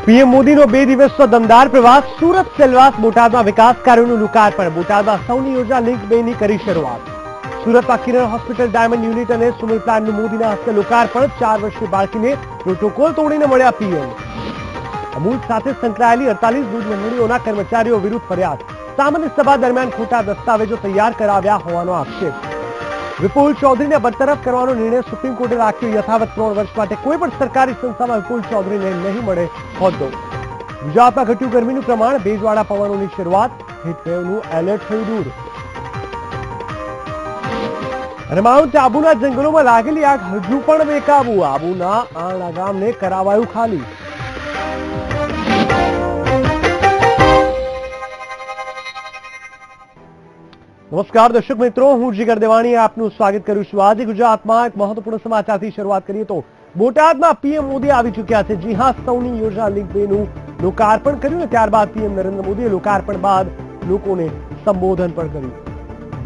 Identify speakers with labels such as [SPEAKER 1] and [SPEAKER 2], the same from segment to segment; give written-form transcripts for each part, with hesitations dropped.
[SPEAKER 1] PM મોદીનો 2 દિવસનો દમદાર પ્રવાસ સુરત સેલવાસ બોટાદમાં વિકાસ કાર્યોનું લોકાર્પણ બોટાદમાં સૌની યોજના લિંક 2 ની કરી શરૂઆત સુરતમાં કિરણ હોસ્પિટલ ડાયમંડ યુનિટ અને સુમિલ પ્લાનનું મોદીના હસ્તે લોકાર્પણ 4 વર્ષની બાળકીને પ્રોટોકોલ તોડીને મળ્યા પીએમ અમૂલ સાથે સંકળાયેલી 48 દૂધ મંડળીઓના કર્મચારીઓ વિરુદ્ધ ફરિયાદ સામાન્ય સભા દરમિયાન ખોટા દસ્તાવેજો તૈયાર કરાવ્યા હોવાનો આક્ષેપ વિપુલ ચૌધરીને બરતરફ કરવાનો નિર્ણય સુપ્રીમ કોર્ટે રાખ્યો યથાવત 3 વર્ષ માટે કોઈ પણ સરકારી સંસ્થામાં વિપુલ ચૌધરીને નહીં મળે હોદ્દો ગુજરાતમાં ઘટ્યું ગરમીનું પ્રમાણ ભેજવાળા પવનોની શરૂઆત હીટવેવનું એલર્ટ થયું દૂર અને માઉન્ટ આબુના જંગલોમાં લાગેલી આગ હજુ પણ બેકાબુ આબુના આણા ગામને કરાવાયું ખાલી નમસ્કાર દર્શક મિત્રો હું જીગર દેવાણી આપનું સ્વાગત કરું છું આજે ગુજરાતમાં એક મહત્વપૂર્ણ સમાચારથી શરૂઆત કરીએ તો બોટાદમાં પીએમ મોદી આવી ચૂક્યા છે જી હા સૌની યોજના લિંક 2 નું લોકાર્પણ કર્યું ને ત્યારબાદ પીએમ નરેન્દ્ર મોદીએ લોકાર્પણ બાદ લોકોને સંબોધન પણ કર્યું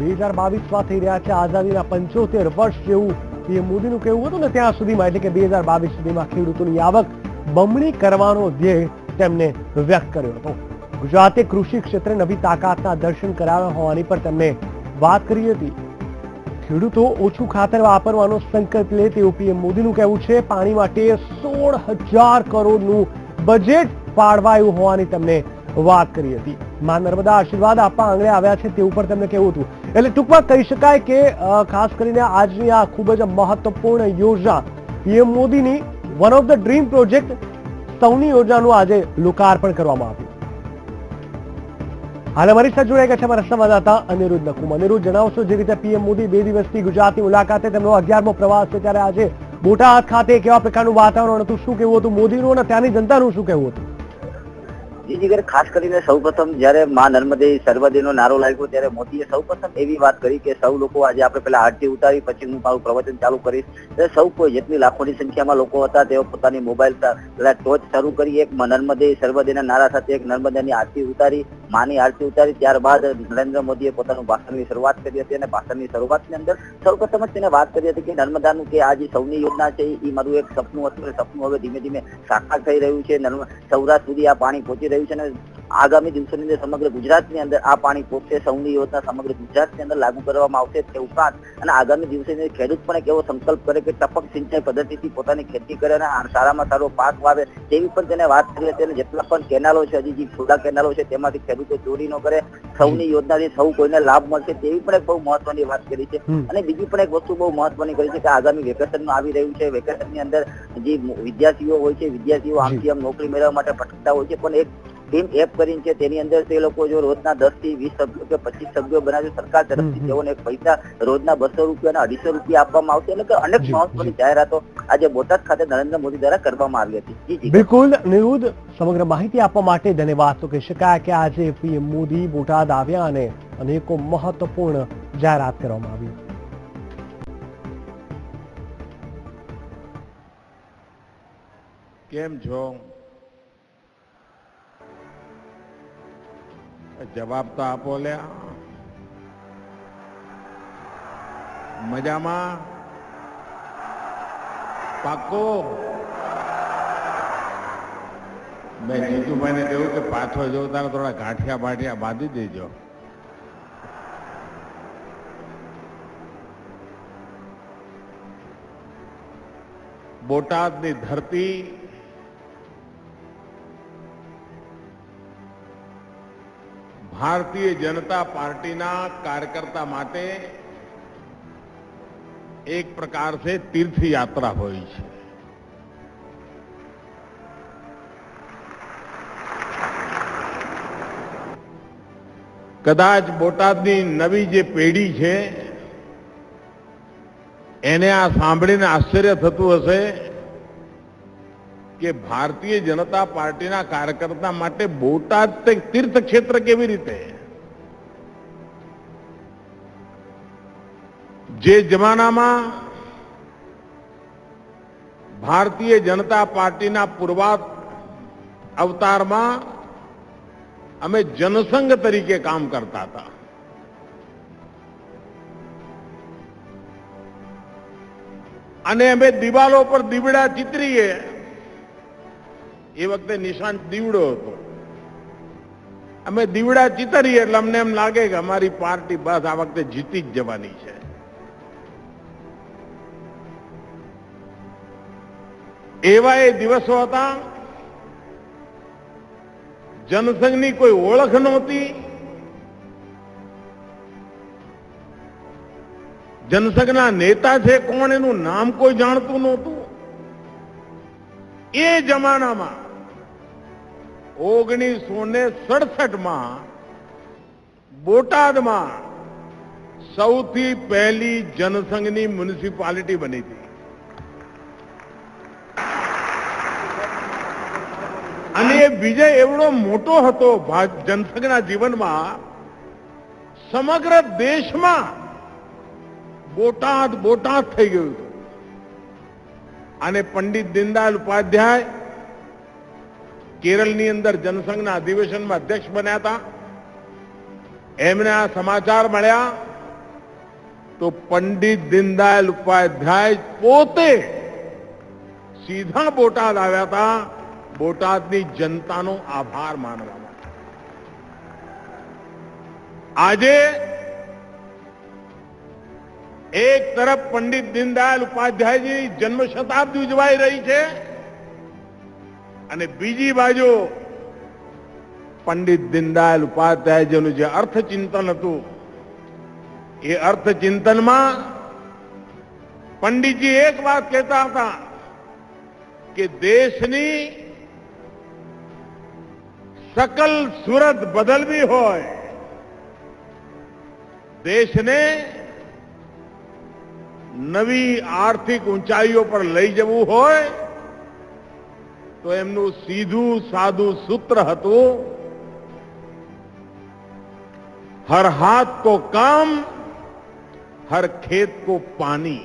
[SPEAKER 1] 2022માં થઈ રહ્યા છે આઝાદીના 75 વર્ષ જેવું પીએમ મોદીનું કહેવું હતું ને ત્યાં સુધીમાં એટલે કે 2022 સુધીમાં ખેડૂતોની આવક બમણી કરવાનો ધ્યેય તેમને વ્યક્ત કર્યો હતો ગુજરાતે કૃષિ ક્ષેત્રે નવી તાકાતના દર્શન કરાવ્યા હોવાની પર તેમણે વાત કરી હતી ખેડૂતો ઓછું ખાતર વાપરવાનો સંકલ્પ લે તેવું પીએમ મોદીનું કહેવું છે પાણી માટે 16,000 કરોડનું બજેટ ફાળવાયું હોવાની તેમણે વાત કરી હતી માં નર્મદા આશીર્વાદ આપવા આંગણે આવ્યા છે તેવું પણ તેમણે કહેવું હતું એટલે ટૂંકમાં કહી શકાય કે ખાસ કરીને આજની આ ખૂબ જ મહત્વપૂર્ણ યોજના પીએમ મોદીની one of the dream project સૌની યોજનાનું આજે લોકાર્પણ કરવામાં આવ્યું હાલ અમારી સાથે જોડાઈ ગયા છે અમારા સંવાદદાતા અનિરુદ્ધ નકુમ અનિરુદ્ધ જણાવશો જે રીતે પીએમ મોદી 2 દિવસથી ગુજરાતની મુલાકાતે તેમનો 11મો પ્રવાસ છે ત્યારે આજે બોટાદ ખાતે કેવા પ્રકારનું વાતાવરણ હતું શું કહેવું હતું મોદીનું અને ત્યાંની જનતાનું શું કહેવું હતું
[SPEAKER 2] જીગર ખાસ કરીને સૌપ્રથમ જ્યારે માં નર્મદે સર્વદેનો નારો લાગ્યો ત્યારે મોદીએ સૌપ્રથમ એવી વાત કરી કે સૌ લોકો આજે આપણે પહેલા આરતી ઉતારી પછી હું મારું પ્રવચન ચાલુ કરીશ એટલે સૌ કોઈ જેટલી લાખોની સંખ્યામાં લોકો હતા તેઓ પોતાની મોબાઈલ ટોચ શરૂ કરી એક નર્મદે સર્વદેના નારા સાથે એક નર્મદાની આરતી ઉતારી માની આરતી ઉતારી ત્યારબાદ નરેન્દ્ર મોદીએ પોતાનું ભાષણની શરૂઆત કરી હતી અને ભાષણની શરૂઆતની અંદર સૌપ્રથમ જ તેને વાત કરી હતી કે નર્મદાનું કે આ જે સૌની યોજના છે એ મારું એક સપનું હતું સપનું હવે ધીમે ધીમે સાકાર થઈ રહ્યું છે સૌરાષ્ટ્ર સુધી આ પાણી પહોંચી રહ્યું છે અને આગામી દિવસોની અંદર સમગ્ર ગુજરાતની અંદર આ પાણી પહોંચશે સૌની યોજના સમગ્ર ગુજરાતની અંદર લાગુ કરવામાં આવશે તે ઉપરાંત અને આગામી દિવસોની ખેડૂત પણ એક એવો સંકલ્પ કરે કે ટપક સિંચાઈ પદ્ધતિથી પોતાની ખેતી કરે અને સારામાં સારો પાક વાવે તેવી પણ તેને વાત કરી હતી અને જેટલા પણ કેનાલો છે હજી જે ખુલ્લા કેનાલો છે તેમાંથી ખેડૂતો ચોરી ન કરે સૌની યોજનાથી સૌ કોઈને લાભ મળશે તેવી પણ એક બહુ મહત્વની વાત કરી છે અને બીજી પણ એક વસ્તુ બહુ મહત્વની કરી છે કે આગામી વેકેશન આવી રહ્યું છે વેકેશનની અંદર જે વિદ્યાર્થીઓ હોય છે વિદ્યાર્થીઓ આમથી આમ નોકરી મેળવવા માટે ભટકતા હોય છે પણ એક ટીમ એપ કરીને છે તેની અંદર તે લોકો જો રોજના 10 થી 20 સભ્યો કે 25 સભ્યો બનાવે સરકાર તરફથી તેઓને પૈસા રોજના 200 રૂપિયા અને 250 રૂપિયા આપવામાં આવશે એટલે કે અનેક મહત્વની જાહેરાતો આજે બોટાદ ખાતે નરેન્દ્ર મોદી દ્વારા કરવામાં આવી હતી
[SPEAKER 1] બિલકુલ નિરુદ્ધ સમગ્ર માહિતી આપવા માટે ધન્યવાદ તો કહી શકાય કે આજે પીએમ મોદી બોટાદ આવ્યા અને અનેકો મહત્વપૂર્ણ જાહેરાત કરવામાં આવી
[SPEAKER 3] કેમ છો જવાબ તો આપો લ્યા મજામાં પાકો મેં જીતુભાઈને કહ્યું કે પાછો જોતા થોડા ગાંઠિયા બાંઠિયા બાંધી દેજો બોટાદની ધરતી ભારતીય જનતા પાर्टीના કાર્યકર્તા માટે એક પ્રકાર से तीर्थ यात्रा हुई है कदाच बोटादनी नवी जे पेढ़ी है એને આ સાંભળીને આશ્ચર્ય થતું હશે કે ભારતીય જનતા પાર્ટીના કાર્યકર્તા માટે બોટાદ તીર્થ ક્ષેત્ર કેવી રીતે જે જમાનામાં ભારતીય જનતા પાર્ટીના પૂર્વાત અવતારમાં અમે જનસંઘ તરીકે કામ કરતા હતા અને અમે દિવાલો પર દીવડા ચિતરીએ એ વખતે નિશાન દીવડો હતો. અમે દીવડા ચિતરીએ એટલે અમને એમ લાગે કે અમારી પાર્ટી બસ આ વખતે જીતી જ જવાની છે. એવા એ દિવસો હતા. જનસંઘની કોઈ ઓળખ નહોતી. જનસંઘના નેતા છે કોણ એનું નામ કોઈ જાણતું નહોતું. એ જમાનામાં 1967માં બોટાદમાં સૌથી પહેલી જનસંઘની મ્યુનિસિપાલિટી બની હતી. અને એ વિજય એવડો મોટો હતો જનસંઘના જીવનમાં. સમગ્ર દેશમાં બોટાદ બોટાદ થઈ ગયું હતું. અને પંડિત દીનદયાળ ઉપાધ્યાય કેરળની અંદર જનસંઘના અધિવેશનમાં અધ્યક્ષ બન્યા હતા. એમને આ સમાચાર મળ્યા તો પંડિત દીનદયાળ ઉપાધ્યાય પોતે સીધા બોટાદ આવ્યા હતા બોટાદની જનતાનો આભાર માનવા માટે. આજે એક તરફ પંડિત દીનદયાળ ઉપાધ્યાયજીની જન્મ શતાબ્દી ઉજવાઈ રહી છે અને બીજી બાજુ પંડિત દીનદયાળ ઉપાધ્યાયજીનું જે અર્થચિંતન હતું એ અર્થચિંતનમાં પંડિતજી એક વાત કહેતા હતા કે દેશની સકલ સુરત બદલવી હોય, દેશને નવી આર્થિક ઊંચાઈઓ પર લઈ જવું હોય તો એમનું સીધું સાદું સૂત્ર હતું, હર હાથ કો કામ, હર ખેત કો પાણી.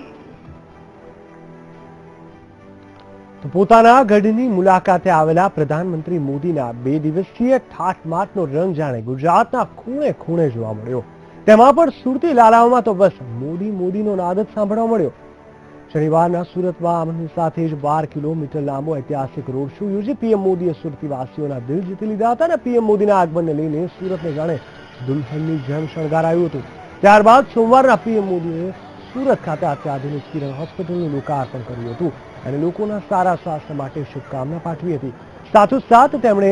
[SPEAKER 1] તો પોતાના ગઢની મુલાકાતે આવેલા પ્રધાનમંત્રી મોદીના 2 દિવસીય ઠાઠમાઠનો રંગ જાણે ગુજરાતના ખૂણે ખૂણે જોવા મળ્યો. તેમાં પણ સુરતી લાલાઓમાં તો બસ મોદી મોદીનો નાદ જ સાંભળવા મળ્યો. શનિવારના સુરતમાં આમની સાથે જ 12 કિલોમીટર લાંબો ઐતિહાસિક રોડ શો યોજી પીએમ મોદીએ સુરતીવાસીઓના દિલ જીતી લીધા હતા અને પીએમ મોદીના આગમનને લઈને સુરતને જાણે દુલ્હનની જેમ શણગારાયું હતું. ત્યારબાદ સોમવારના પીએમ મોદીએ સુરત ખાતે અત્યાધુનિક કિરણ હોસ્પિટલનું લોકાર્પણ કર્યું હતું અને લોકોના સારા સ્વાસ્થ્ય માટે શુભકામના પાઠવી હતી. સાથોસાથ તેમણે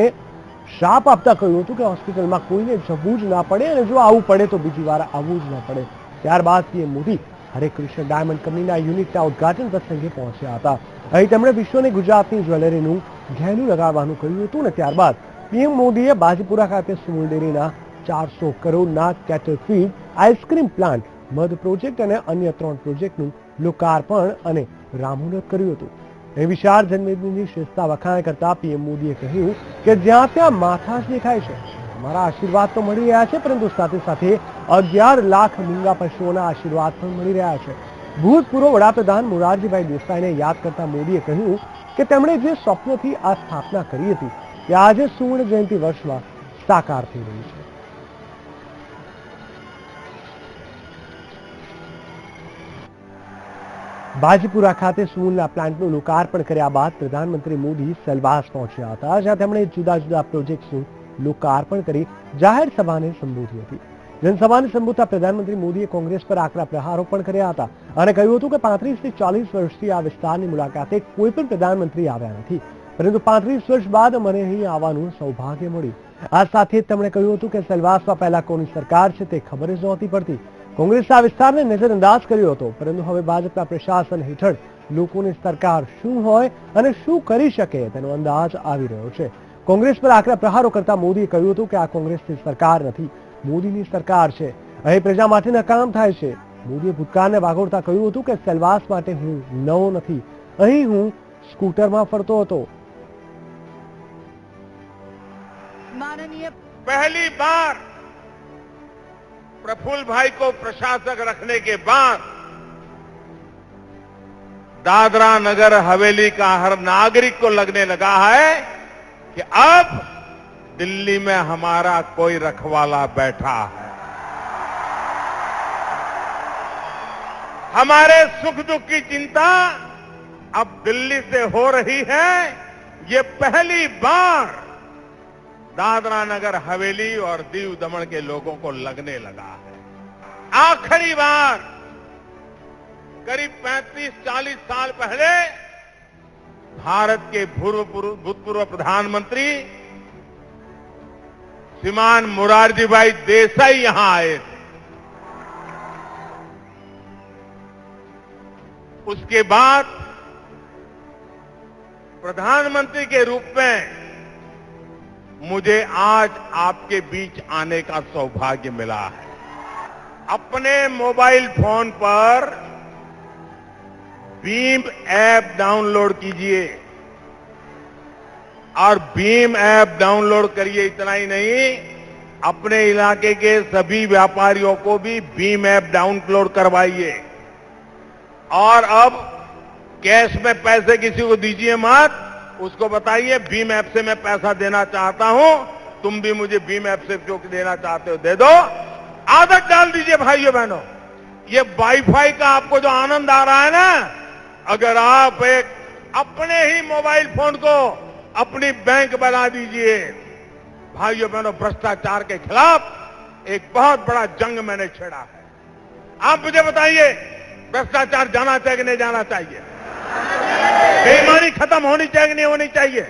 [SPEAKER 1] શાપ આપતા કહ્યું હતું કે હોસ્પિટલમાં કોઈને જવું જ ના પડે અને જો આવું પડે તો બીજી વાર આવવું જ ન પડે. ત્યારબાદ પીએમ મોદી હરે કૃષ્ણ ડાયમંડ કંપનીના યુનિટના ઉદઘાટન પ્રસંગે પહોંચ્યા હતા. અહીં તેમણે વિશ્વની ગુજરાતની જ્વેલરીનું ઘેલું લગાવવાનું કહ્યું હતું અને ત્યારબાદ પીએમ મોદીએ બાજીપુરા ખાતે સુમૂલ ડેરીના 400 કરોડના કેટલ ફીડ આઈસ્ક્રીમ પ્લાન્ટ, મધ પ્રોજેક્ટ અને અન્ય 3 પ્રોજેક્ટનું લોકાર્પણ અને રામુહૂર્ત કર્યું હતું. એ વિશાળ જન્મદિનની શ્રેષ્ઠતા વખાણ કરતા પીએમ મોદીએ કહ્યું કે જ્યાં ત્યાં માથા જ દેખાય છે. અમારા આશીર્વાદ તો મળી રહ્યા છે પરંતુ સાથે સાથે 11 લાખ મૂંગા પશુઓના આશીર્વાદ પણ મળી રહ્યા છે. ભૂતપૂર્વ વડાપ્રધાન મોરારજીભાઈ દેસાઈને યાદ કરતા મોદીએ કહ્યું કે તેમણે જે સ્વપ્નથી આ સ્થાપના કરી હતી તે આજે સુવર્ણ જયંતિ વર્ષમાં સાકાર થઈ રહી છે. બાજીપુરા ખાતે સુમૂલના પ્લાન્ટનું લોકાર્પણ કર્યા બાદ પ્રધાનમંત્રી મોદી સેલવાસ પહોંચ્યા હતા, જ્યાં તેમણે જુદા જુદા પ્રોજેક્ટ્સનું લોકાર્પણ કરી જાહેર સભાને સંબોધી હતી. જનસભાને સંબોધતા પ્રધાનમંત્રી મોદીએ કોંગ્રેસ પર આકરા પ્રહારો પણ કર્યા હતા અને કહ્યું હતું કે 35 થી 40 વર્ષથી આ વિસ્તારની મુલાકાતે કોઈ પણ પ્રધાનમંત્રી આવ્યા નથી, પરંતુ 35 વર્ષ બાદ મને અહીં આવવાનું સૌભાગ્ય મળ્યું. આ સાથે તેમણે કહ્યું હતું કે સેલવાસમાં પહેલા કોની સરકાર છે તે ખબર જ નહોતી પડતી. કોંગ્રેસે આ વિસ્તારને નજરઅંદાજ કર્યો હતો, પરંતુ હવે ભાજપના પ્રશાસન હેઠળ લોકોની સરકાર શું હોય અને શું કરી શકે તેનો અંદાજ આવી રહ્યો છે. કોંગ્રેસ પર આકરા પ્રહારો કરતા મોદીએ કહ્યું હતું કે આ કોંગ્રેસની સરકાર નથી, મોદીની સરકાર છે. અહીં પ્રજા માટેના કામ થાય છે. મોદીએ ભૂતકાળને વાગોળતા કહ્યું હતું કે સેલવાસ માટે હું નવો નથી, અહીં હું સ્કૂટરમાં ફરતો હતો.
[SPEAKER 3] माननीय पहली बार प्रफुल्ल भाई को प्रशासक रखने के बाद दादरा नगर हवेली का हर नागरिक को लगने लगा है कि अब दिल्ली में हमारा कोई रखवाला बैठा है. हमारे सुख दुख की चिंता अब दिल्ली से हो रही है, ये पहली बार दादरा नगर हवेली और दीव दमन के लोगों को लगने लगा है। आखिरी बार करीब 35-40 साल पहले भारत के भूतपूर्व प्रधानमंत्री श्रीमान मोरारजी भाई देसाई यहां आए थे। उसके बाद प्रधानमंत्री के रूप में मुझे आज आपके बीच आने का सौभाग्य मिला है। अपने मोबाइल फोन पर भीम ऐप डाउनलोड कीजिए और भीम ऐप डाउनलोड करिए। इतना ही नहीं, अपने इलाके के सभी व्यापारियों को भी भीम ऐप डाउनलोड करवाइए। और अब कैश में पैसे किसी को दीजिए मत, उसको बताइए भीम ऐप से मैं पैसा देना चाहता हूं, तुम भी मुझे भीम ऐप से जो देना चाहते हो दे दो। आदत डाल दीजिए भाइयों बहनों। ये वाईफाई का आपको जो आनंद आ रहा है ना, अगर आप एक अपने ही मोबाइल फोन को अपनी बैंक बना दीजिए। भाइयों बहनों, भ्रष्टाचार के खिलाफ एक बहुत बड़ा जंग मैंने छेड़ा है। आप मुझे बताइए, भ्रष्टाचार जाना चाहिए कि नहीं जाना चाहिए? बेईमानी खत्म होनी चाहिए कि नहीं होनी चाहिए?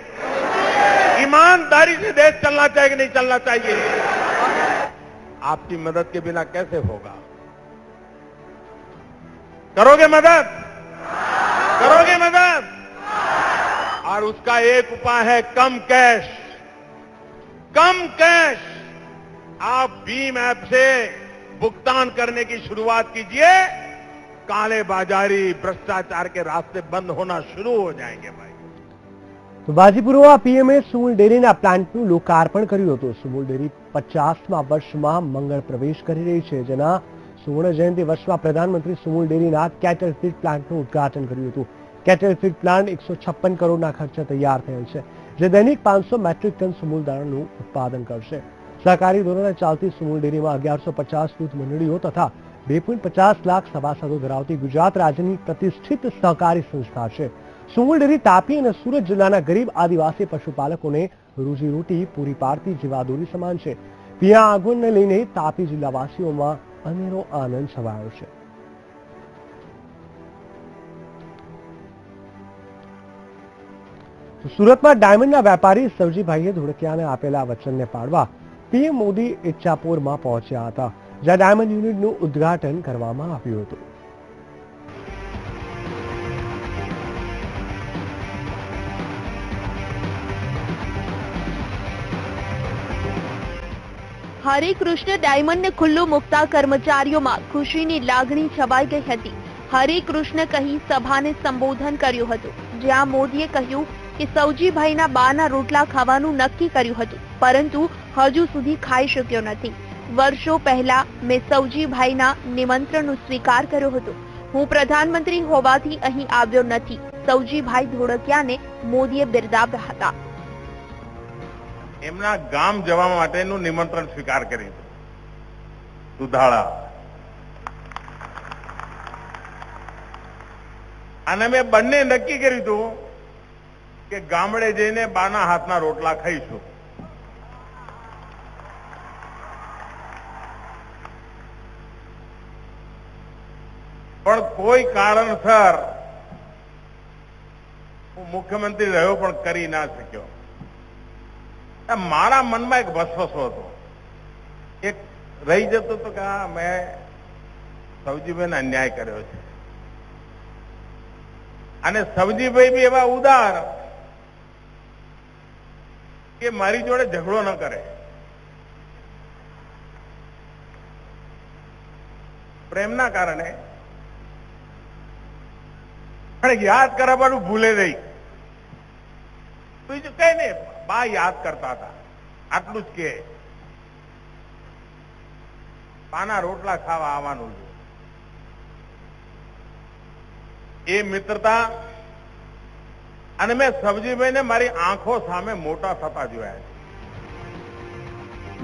[SPEAKER 3] ईमानदारी से देश चलना चाहिए कि नहीं चलना चाहिए? आपकी मदद के बिना कैसे होगा? करोगे मदद? करोगे मदद? और उसका एक उपाय है कम कैश। कम कैश। आप भीम ऐप से भुगतान करने की शुरुआत कीजिए। काले बाजारी, भ्रष्टाचार के रास्ते बंद होना शुरू हो जाएंगे भाई।
[SPEAKER 1] તો બાજીપુરમાં પીએમએ સુમુલ ડેરીના પ્લાન્ટનું લોકાર્પણ કર્યું હતું। સુમુલ ડેરી 50મા વર્ષમાં મંગળ પ્રવેશ કરી રહી છે, જેના સુવર્ણ જયંતિ વર્ષમાં પ્રધાનમંત્રી સુમુલ ડેરીના કેટલ ફીડ પ્લાન્ટનું ઉદ્ઘાટન કર્યું હતું। કેટલ ફીડ પ્લાન્ટ 156 કરોડના ખર્ચે તૈયાર થયેલ છે, જે દૈનિક 500 મેટ્રિક ટન સુમુલ દાણાનું ઉત્પાદન કરશે। સહકારી ધોરણે ચાલતી સુમુલ ડેરીમાં 1150 દૂધ મંડળીઓ તથા 2.50 લાખ સભાસદો ધરાવતી ગુજરાત રાજ્યની પ્રતિષ્ઠિત સહકારી સંસ્થા છે। સુમુલ ડેરી તાપી અને સુરત જિલ્લાના ગરીબ આદિવાસી પશુપાલકોને રોજીરોટી પૂરી પાડતી જીવાદોરી સમાન છે। પીયા આગમનને લઈને તાપી જિલ્લાવાસીઓમાં અનેરો આનંદ છવાયો છે। સુરતમાં ડાયમંડના વેપારી સવજીભાઈએ ધોળકિયાને આપેલા વચનને પાડવા પીએમ મોદી ઇચ્છાપુરમાં પહોંચ્યા હતા, જ્યાં ડાયમંડ યુનિટનું ઉદ્ઘાટન કરવામાં આવ્યું હતું।
[SPEAKER 4] હરિકૃષ્ણ ડાયમંડને ખુલ્લું મૂકતા કર્મચારીઓમાં ખુશીની લાગણી છવાઈ ગઈ હતી। હરિકૃષ્ણ કહી સભાને સંબોધન કર્યું હતું, જ્યાં મોદીએ કહ્યું કે સૌજીભાઈના બાના રોટલા ખાવાનું નક્કી કર્યું હતું, પરંતુ હજુ સુધી ખાઈ શક્યો નથી। વર્ષો પહેલા મેં સૌજીભાઈના નિમંત્રણનો સ્વીકાર કર્યો હતો। હું પ્રધાનમંત્રી હોવાથી અહીં આવ્યો નથી, સૌજીભાઈ ધોળકિયાને મોદીએ બિરદાવ્યા હતા।
[SPEAKER 3] એમના ગામ જવા માટેનું નિમંત્રણ સ્વીકાર કર્યું દુધાળા, અને મેં બંને નક્કી કર્યું હતું કે ગામડે જઈને બાના હાથના રોટલા ખાઈશું। પણ કોઈ કારણસર હું મુખ્યમંત્રી રહ્યો પણ કરી ના શક્યો। મારા મનમાં એક વસવસો હતો, એક રહી જતો હતો કે હા મેં સવજીભાઈને અન્યાય કર્યો છે, અને સવજીભાઈ બી એવા ઉદાર કે મારી જોડે ઝઘડો ન કરે, પ્રેમના કારણે યાદ કરાવવાનું ભૂલે નહીં। બીજું કઈ નહીં, બા યાદ કરતા હતા, આટલું જ કે બાના રોટલા ખાવા આવવાનું છે। એ મિત્રતા અને મેં સવજીભાઈને મારી આંખો સામે મોટા થતા જોયા છે।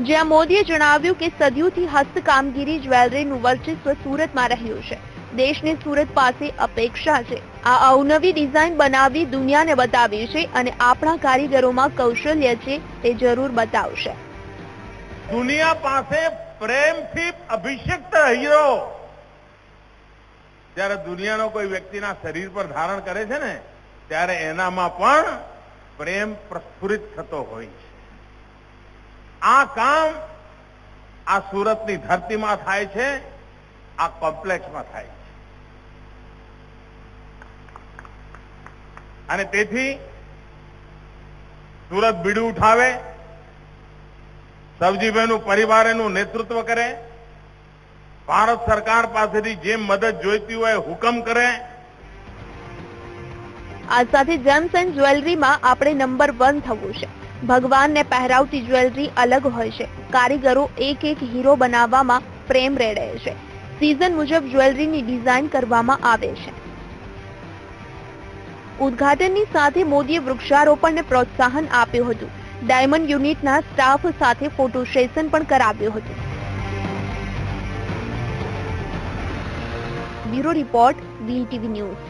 [SPEAKER 4] જ્યાં મોદીએ જણાવ્યું કે સદીઓથી હસ્ત કામગીરી જ્વેલરીનું વર્ચસ્વ સુરતમાં રહ્યું છે। દેશની સુરત પાસે અપેક્ષા છે. આ અવનવી ડિઝાઇન બનાવી દુનિયાને બતાવી છે અને આપણા કારીગરોમાં કૌશલ્ય છે તે જરૂર બતાવશે.
[SPEAKER 3] દુનિયા પાસે પ્રેમથી અભિષિક્ત હીરો જ્યારે દુનિયાનો કોઈ વ્યક્તિના શરીર પર ધારણ કરે છે ને ત્યારે એનામાં પણ પ્રેમ પ્રસ્ફુરિત થતો હોય છે. આ કામ આ સુરતની ધરતીમાં થાય છે, આ કોમ્પ્લેક્સમાં થાય છે. અને તેથી સુરત બીડું ઉઠાવે, સવજીભાઈનું પરિવાર એનું નેતૃત્વ કરે, ભારત સરકાર પાસેથી જે મદદ જોઈતી હોય હુકમ કરે.
[SPEAKER 4] આ સાથે જેમ્સ એન્ડ જ્વેલરીમાં આપણે નંબર 1 થવું છે. ભગવાનને પહેરાવતી જ્વેલરી અલગ હોય છે. કારીગરો એક એક હીરો બનાવવામાં પ્રેમ રેડે છે. સિઝન મુજબ જ્વેલરીની ડિઝાઇન કરવામાં આવે છે. ઉદ્ઘાટનની સાથે મોદીએ વૃક્ષારોપણને પ્રોત્સાહન આપ્યું હતું. ડાયમંડ યુનિટના સ્ટાફ સાથે ફોટો સેશન પણ કરાવ્યું હતું. Bureau report VTV news.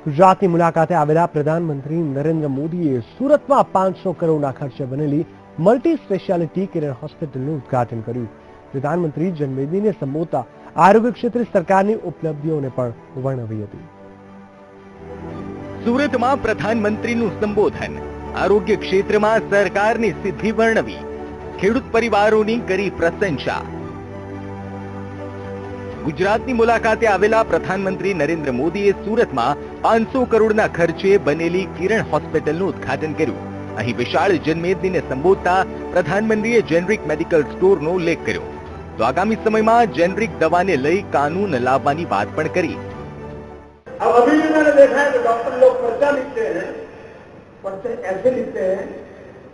[SPEAKER 1] ગુજરાતની મુલાકાતે આવેલા પ્રધાનમંત્રી નરેન્દ્ર મોદીએ સુરતમાં 500 કરોડના ખર્ચે બનેલી મલ્ટી સ્પેશિયાલિટી કિરણ હોસ્પિટલનું ઉદ્ઘાટન કર્યું. પ્રધાનમંત્રી જન્મદિને સંબોધતા આરોગ્ય ક્ષેત્રે સરકારની ઉપલબ્ધિઓને પણ વર્ણવી હતી.
[SPEAKER 5] સુરતમાં પ્રધાનમંત્રીનું સંબોધન, આરોગ્ય ક્ષેત્રમાં સરકારની સિદ્ધિ વર્ણવી, ખેડૂત પરિવારોની કરી પ્રશંસા. ગુજરાતની મુલાકાતે આવેલા પ્રધાનમંત્રી નરેન્દ્ર મોદીએ સુરતમાં 500 કરોડના ખર્ચે બનેલી કિરણ હોસ્પિટલનું ઉદ્ઘાટન કર્યું. અહીં વિશાળ જન્મદિને સંબોધતા પ્રધાનમંત્રીએ જેનરિક મેડિકલ સ્ટોરનો ઉલ્લેખ કર્યો. તો આગામી સમયમાં જેનરિક દવાને લઈ કાનૂન લાવવાની વાત પણ કરી.
[SPEAKER 3] अब अभी भी मैंने देखा है कि डॉक्टर लोग पर्चा लिखते हैं, पर्चे ऐसे लिखते हैं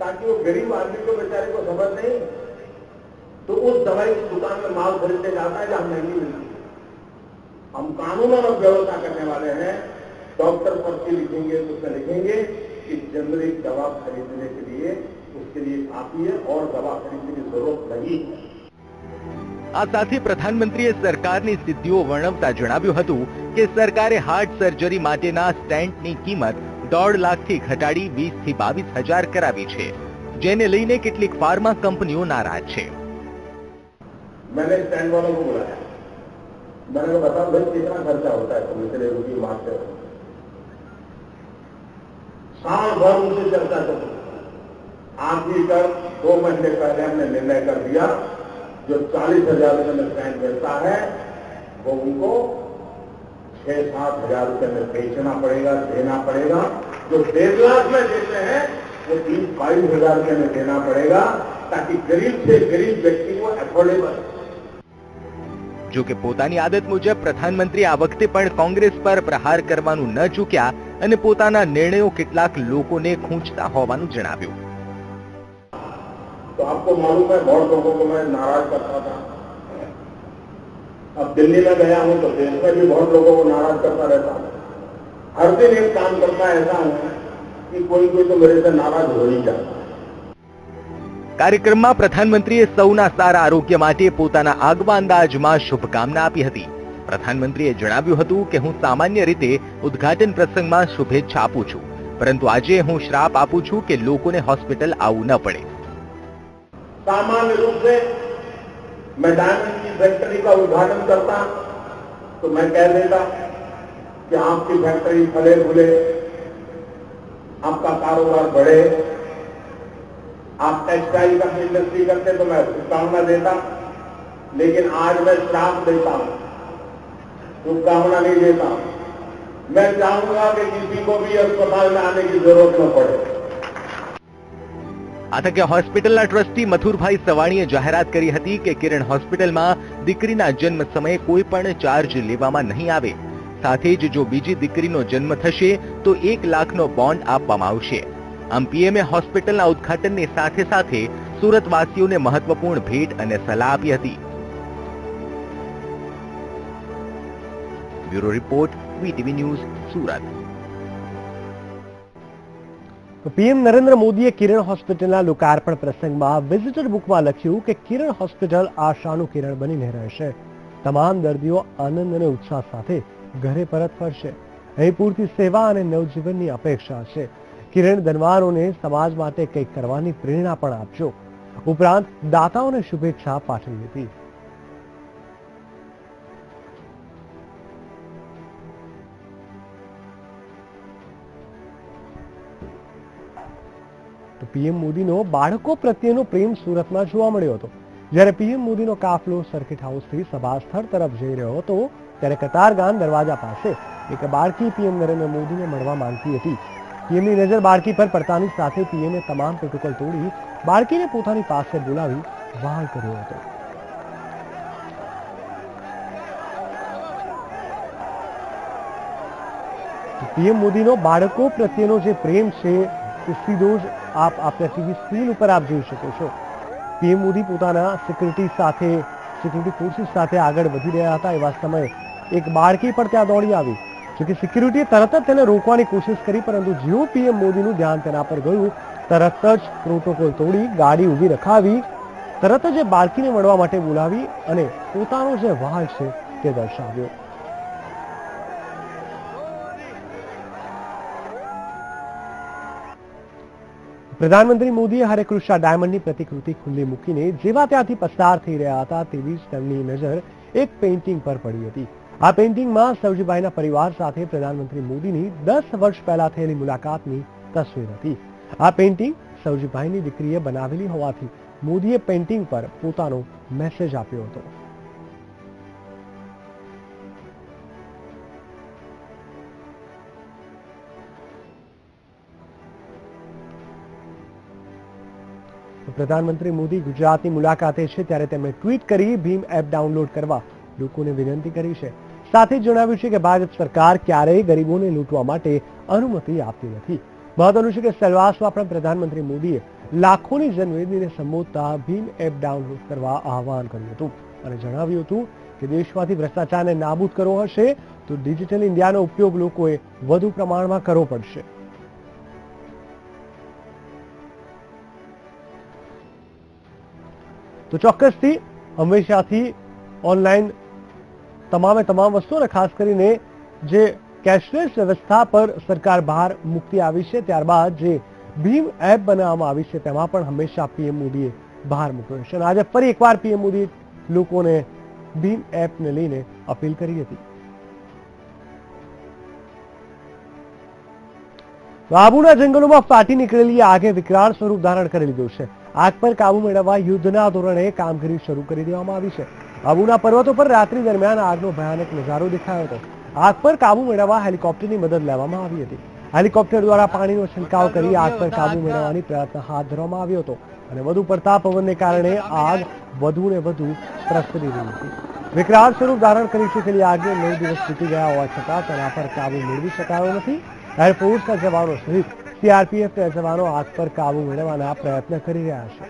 [SPEAKER 3] ताकि वो गरीब आदमी को बेचारे को समझ नहीं, तो उस दवाई की दुकान में माल खरीदने जाता है जहां महंगी मिलती है. हम कानून और व्यवस्था करने वाले हैं. डॉक्टर पर्ची लिखेंगे तो उसमें लिखेंगे कि जेनरिक दवा खरीदने के लिए उसके लिए काफी है और दवा खरीदने की जरूरत नहीं है.
[SPEAKER 5] આ સાથે પ્રધાનમંત્રીએ સરકારની સિદ્ધિઓ વર્ણવતા જણાવ્યું હતું કે સરકારે હાર્ટ સર્જરી માટેના સ્ટેન્ટની કિંમત 1.5 લાખથી ઘટાડી 20 થી 22,000 કરાવી છે, જેને લઈને કેટલીક ફાર્મા કંપનીઓ નારાજ છે.
[SPEAKER 3] मैंने स्टैंड वालों को बुलाया, मैंने बताया भाई कितना खर्चा होता है, तो इसलिए रुपये मारते हो. साल भर उनसे चर्चा कर, आखिर कर 2 महीने पहले हमने निर्णय कर दिया जो 40,000 रुपये में स्टैंड मिलता है वो उनको 6-7 हजार रुपये में बेचना पड़ेगा, देना पड़ेगा. जो 1.5 लाख में देते हैं वो 30-22 हजार रुपये में देना पड़ेगा ताकि गरीब से गरीब व्यक्ति को एफोर्डेबल.
[SPEAKER 5] જો કે પોતાની આદત મુજબ પ્રધાનમંત્રી આ વખતે પણ કોંગ્રેસ પર પ્રહાર કરવાનું ન ચૂક્યા અને પોતાના નિર્ણયો કેટલાક લોકોને ખૂંચતા હોવાનું જણાવ્યું.
[SPEAKER 3] तो आपको मालूम है बहुत लोगों को मैं नाराज करता था. अब दिल्ली में गया हूं तो देश में भी बहुत लोगों को नाराज करता रहता हूं. हर दिन एक काम करता ऐसा हूं कि कोई तो मेरे से नाराज हो ही जाता है.
[SPEAKER 5] કાર્યક્રમમાં પ્રધાનમંત્રીએ સૌના સારા આરોગ્ય માટે પોતાના આગવા અંદાજમાં શુભકામના આપી હતી. પ્રધાનમંત્રીએ જણાવ્યું હતું કે હું સામાન્ય રીતે ઉદ્ઘાટન પ્રસંગમાં શુભેચ્છા આપું છું, પરંતુ આજે હું શ્રાપ આપું છું કે લોકોને હોસ્પિટલ આવવું ન પડે.
[SPEAKER 3] सामान्य रूप से मैं डायमंड की फैक्ट्री का उद्घाटन करता तो मैं कह देता कि आपकी फैक्ट्री फले फूले, आपका कारोबार बढ़े, आप टेक्सटाइल का इंडस्ट्री करते तो मैं शुभकामना देता. लेकिन आज मैं श्राप देता हूं, शुभकामना नहीं देता. मैं चाहूंगा कि किसी को भी अस्पताल में आने की जरूरत न पड़े.
[SPEAKER 5] આ તકે હોસ્પિટલના ટ્રસ્ટી મથુરભાઈ સવાણીએ જાહેરાત કરી હતી કે કિરણ હોસ્પિટલમાં દીકરીના જન્મ સમયે કોઈ પણ ચાર્જ લેવામાં નહીં આવે. સાથે જ જો બીજી દીકરીનો જન્મ થશે તો 1 લાખનો બોન્ડ આપવામાં આવશે. આમ પીએમએ હોસ્પિટલના ઉદ્ઘાટનની સાથે સાથે સુરતવાસીઓને મહત્વપૂર્ણ ભેટ અને સલાહ આપી હતી. Bureau report VTV news Surat.
[SPEAKER 1] PM Narendra મોદીએ કિરણ હોસ્પિટલના લોકાર્પણ પ્રસંગમાં વિઝિટર બુકમાં લખ્યું કે કિરણ હોસ્પિટલ આશાનું કિરણ બનીને રહેશે. તમામ દર્દીઓ આનંદ અને ઉત્સાહ સાથે ઘરે પરત ફરશે. અહીં પૂરતી સેવા અને નવજીવનની અપેક્ષા છે. કિરણ ધનવારોને સમાજ માટે કંઈક કરવાની પ્રેરણા પણ આપજો. ઉપરાંત દાતાઓને શુભેચ્છા પાઠવી હતી. તો પીએમ મોદીનો બાળકો પ્રત્યેનો પ્રેમ સુરતમાં જોવા મળ્યો હતો. જ્યારે પીએમ મોદીનો કાફલો સર્કિટ હાઉસથી સભા સ્થળ તરફ જઈ રહ્યો હતો ત્યારે કતારગામ દરવાજા પાસે એક બાળકી પીએમ નરેન્દ્ર મોદીને મળવા માંગતી હતી. પીએમની નજર બાળકી પર પડતાની સાથે પીએમએ તમામ પ્રોટોકોલ તોડી બાળકીને પોતાની પાસે બોલાવી વહાલ કર્યો હતો. પીએમ મોદીનો બાળકો પ્રત્યેનો જે પ્રેમ છે તે સીધો જ આપ આપણા ટીવી સ્ક્રીન ઉપર આપ જોઈ શકો છો. પીએમ મોદી પોતાના સિક્યુરિટી ફોર્સિસ સાથે આગળ વધી રહ્યા હતા. એવા સમયે એક બાળકી પણ ત્યાં દોડી આવી. જોકે સિક્યુરિટીએ તરત જ તેને રોકવાની કોશિશ કરી, પરંતુ જેવું પીએમ મોદીનું ધ્યાન તેના પર ગયું તરત જ પ્રોટોકોલ તોડી ગાડી ઊભી રખાવી તરત જ બાળકીને મળવા માટે બોલાવી અને પોતાનો જે વહાલ છે તે દર્શાવ્યો. પ્રધાનમંત્રી મોદીએ હરેકૃષ્ણા ડાયમંડની પ્રતિકૃતિ ખુલ્લી મૂકીને જેવા ત્યાંથી પસાર થઈ રહ્યા હતા તેવી જ તેમની નજર એક પેઇન્ટિંગ પર પડી હતી. આ પેઇન્ટિંગમાં સૌજીભાઈના પરિવાર સાથે પ્રધાનમંત્રી મોદીની 10 વર્ષ પહેલા થયેલી મુલાકાતની તસવીર હતી. આ પેઇન્ટિંગ સૌજીભાઈની દીકરીએ બનાવેલી હોવાથી મોદીએ પેઇન્ટિંગ પર પોતાનો મેસેજ આપ્યો હતો. પ્રધાનમંત્રી મોદી ગુજરાતની મુલાકાતે છે ત્યારે તેમણે ટ્વીટ કરી ભીમ એપ ડાઉનલોડ કરવા લોકોને વિનંતી કરી છે. સાથે જ જણાવ્યું છે કે ભાજપ સરકાર ક્યારેય ગરીબોને લૂંટવા માટે અનુમતિ આપતી નથી. મહત્વનું છે કે સેલવાસમાં પણ પ્રધાનમંત્રી મોદીએ લાખોની જનમેદનીને સંબોધતા ભીમ એપ ડાઉનલોડ કરવા આહવાન કર્યું હતું અને જણાવ્યું હતું કે દેશમાંથી ભ્રષ્ટાચારને નાબૂદ કરવો હશે તો ડિજિટલ ઇન્ડિયાનો ઉપયોગ લોકોએ વધુ પ્રમાણમાં કરવો પડશે. તો ચોક્કસથી હંમેશાથી ઓનલાઈન તમામ વસ્તુઓને ખાસ કરીને જે કેશલેસ વ્યવસ્થા પર સરકાર બહાર મૂકતી આવી છે, ત્યારબાદ જે ભીમ એપ બનાવવામાં આવી છે તેમાં પણ હંમેશા પીએમ મોદીએ બહાર મૂક્યો છે અને આજે ફરી એકવાર પીએમ મોદીએ લોકોને ભીમ એપને લઈને અપીલ કરી હતી. આબુના જંગલોમાં ફાટી નીકળેલી આગે વિકરાળ સ્વરૂપ ધારણ કરી લીધું છે. આગ પર કાબુ મેળવવા યુદ્ધના ધોરણે કામગીરી શરૂ કરી દેવામાં આવી છે. આબુના પર્વતો પર રાત્રિ દરમિયાન આગનો ભયાનક નજારો દેખાયો હતો. આગ પર કાબુ મેળવવા હેલિકોપ્ટરની મદદ લેવામાં આવી હતી. હેલિકોપ્ટર દ્વારા પાણીનો છંટકાવ કરી આગ પર કાબુ મેળવવાની પ્રયત્ન હાથ ધરવામાં આવ્યો હતો અને વધુ પડતા પવનને કારણે આગ વધુ ને વધુ પ્રસરી રહી હતી. વિકરાળ સ્વરૂપ ધારણ કરી ચૂકેલી આગને 9 દિવસ વીતી ગયા હોવા છતાં તેના પર કાબુ મેળવી શકાયો નથી. એરફોર્સના જવાનો સહિત સીઆરપીએફના જવાનો આગ પર કાબુ મેળવવાના પ્રયત્ન કરી રહ્યા છે.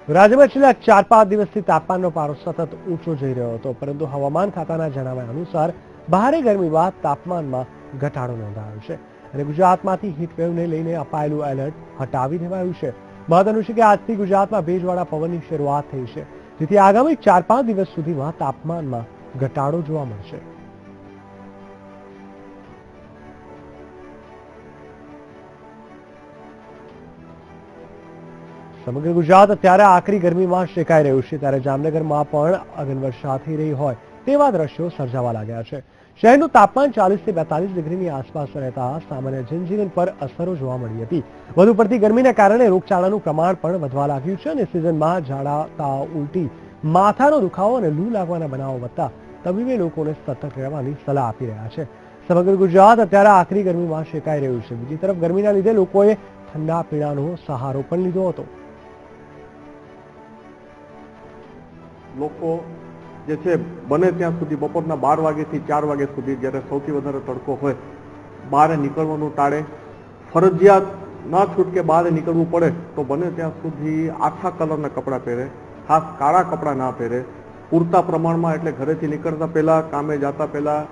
[SPEAKER 1] રાજ્યમાં છેલ્લા 4-5 દિવસથી તાપમાનનો પારો સતત ઊંચો જઈ રહ્યો હતો, પરંતુ હવામાન ખાતાના જણાવ્યા અનુસાર ભારે ગરમી બાદ તાપમાનમાં ઘટાડો નોંધાયો છે અને ગુજરાતમાંથી હીટવેવને લઈને અપાયેલું એલર્ટ હટાવી દેવાયું છે. મહત્વનું છે કે આજથી ગુજરાતમાં ભેજવાળા પવનની શરૂઆત થઈ છે, જેથી આગામી 4-5 દિવસ સુધીમાં તાપમાનમાં ઘટાડો જોવા મળશે. સમગ્ર ગુજરાત અત્યારે આકરી ગરમીમાં શેકાઈ રહ્યું છે, ત્યારે જામનગરમાં પણ અગનવર્ષા થઈ રહી હોય તેવા દ્રશ્યો સર્જાવા લાગ્યા છે. શહેરનું તાપમાન 40 થી 42 ડિગ્રીની આસપાસ રહેતા સામાન્ય જનજીવન પર અસરો જોવા મળી હતી. વધુ પડતી ગરમીને કારણે રોગચાળાનું પ્રમાણ પણ વધવા લાગ્યું છે અને સિઝનમાં ઝાડા, તાવ, ઉલટી, માથાનો દુખાવો અને લૂ લાગવાના બનાવો વધતા તબીબે લોકોને સતર્ક રહેવાની સલાહ આપી રહ્યા છે. સમગ્ર ગુજરાત અત્યારે આકરી ગરમીમાં શેકાઈ રહ્યું છે. બીજી તરફ ગરમીના લીધે લોકોએ ઠંડા પીણાનો સહારો પણ લીધો હતો.
[SPEAKER 6] લોકો જે છે બને ત્યાં સુધી બપોરના 12 વાગ્યાથી 4 વાગ્યા સુધી જ્યારે સૌથી વધારે તડકો હોય બહાર નીકળવાનું ટાળે. ફરજિયાત ના છૂટકે બહાર નીકળવું પડે તો બને ત્યાં સુધી આછા કલરના કપડાં પહેરે, ખાસ કાળા કપડાં ના પહેરે. પૂરતા પ્રમાણમાં એટલે ઘરેથી નીકળતા પહેલા, કામે જતા પહેલા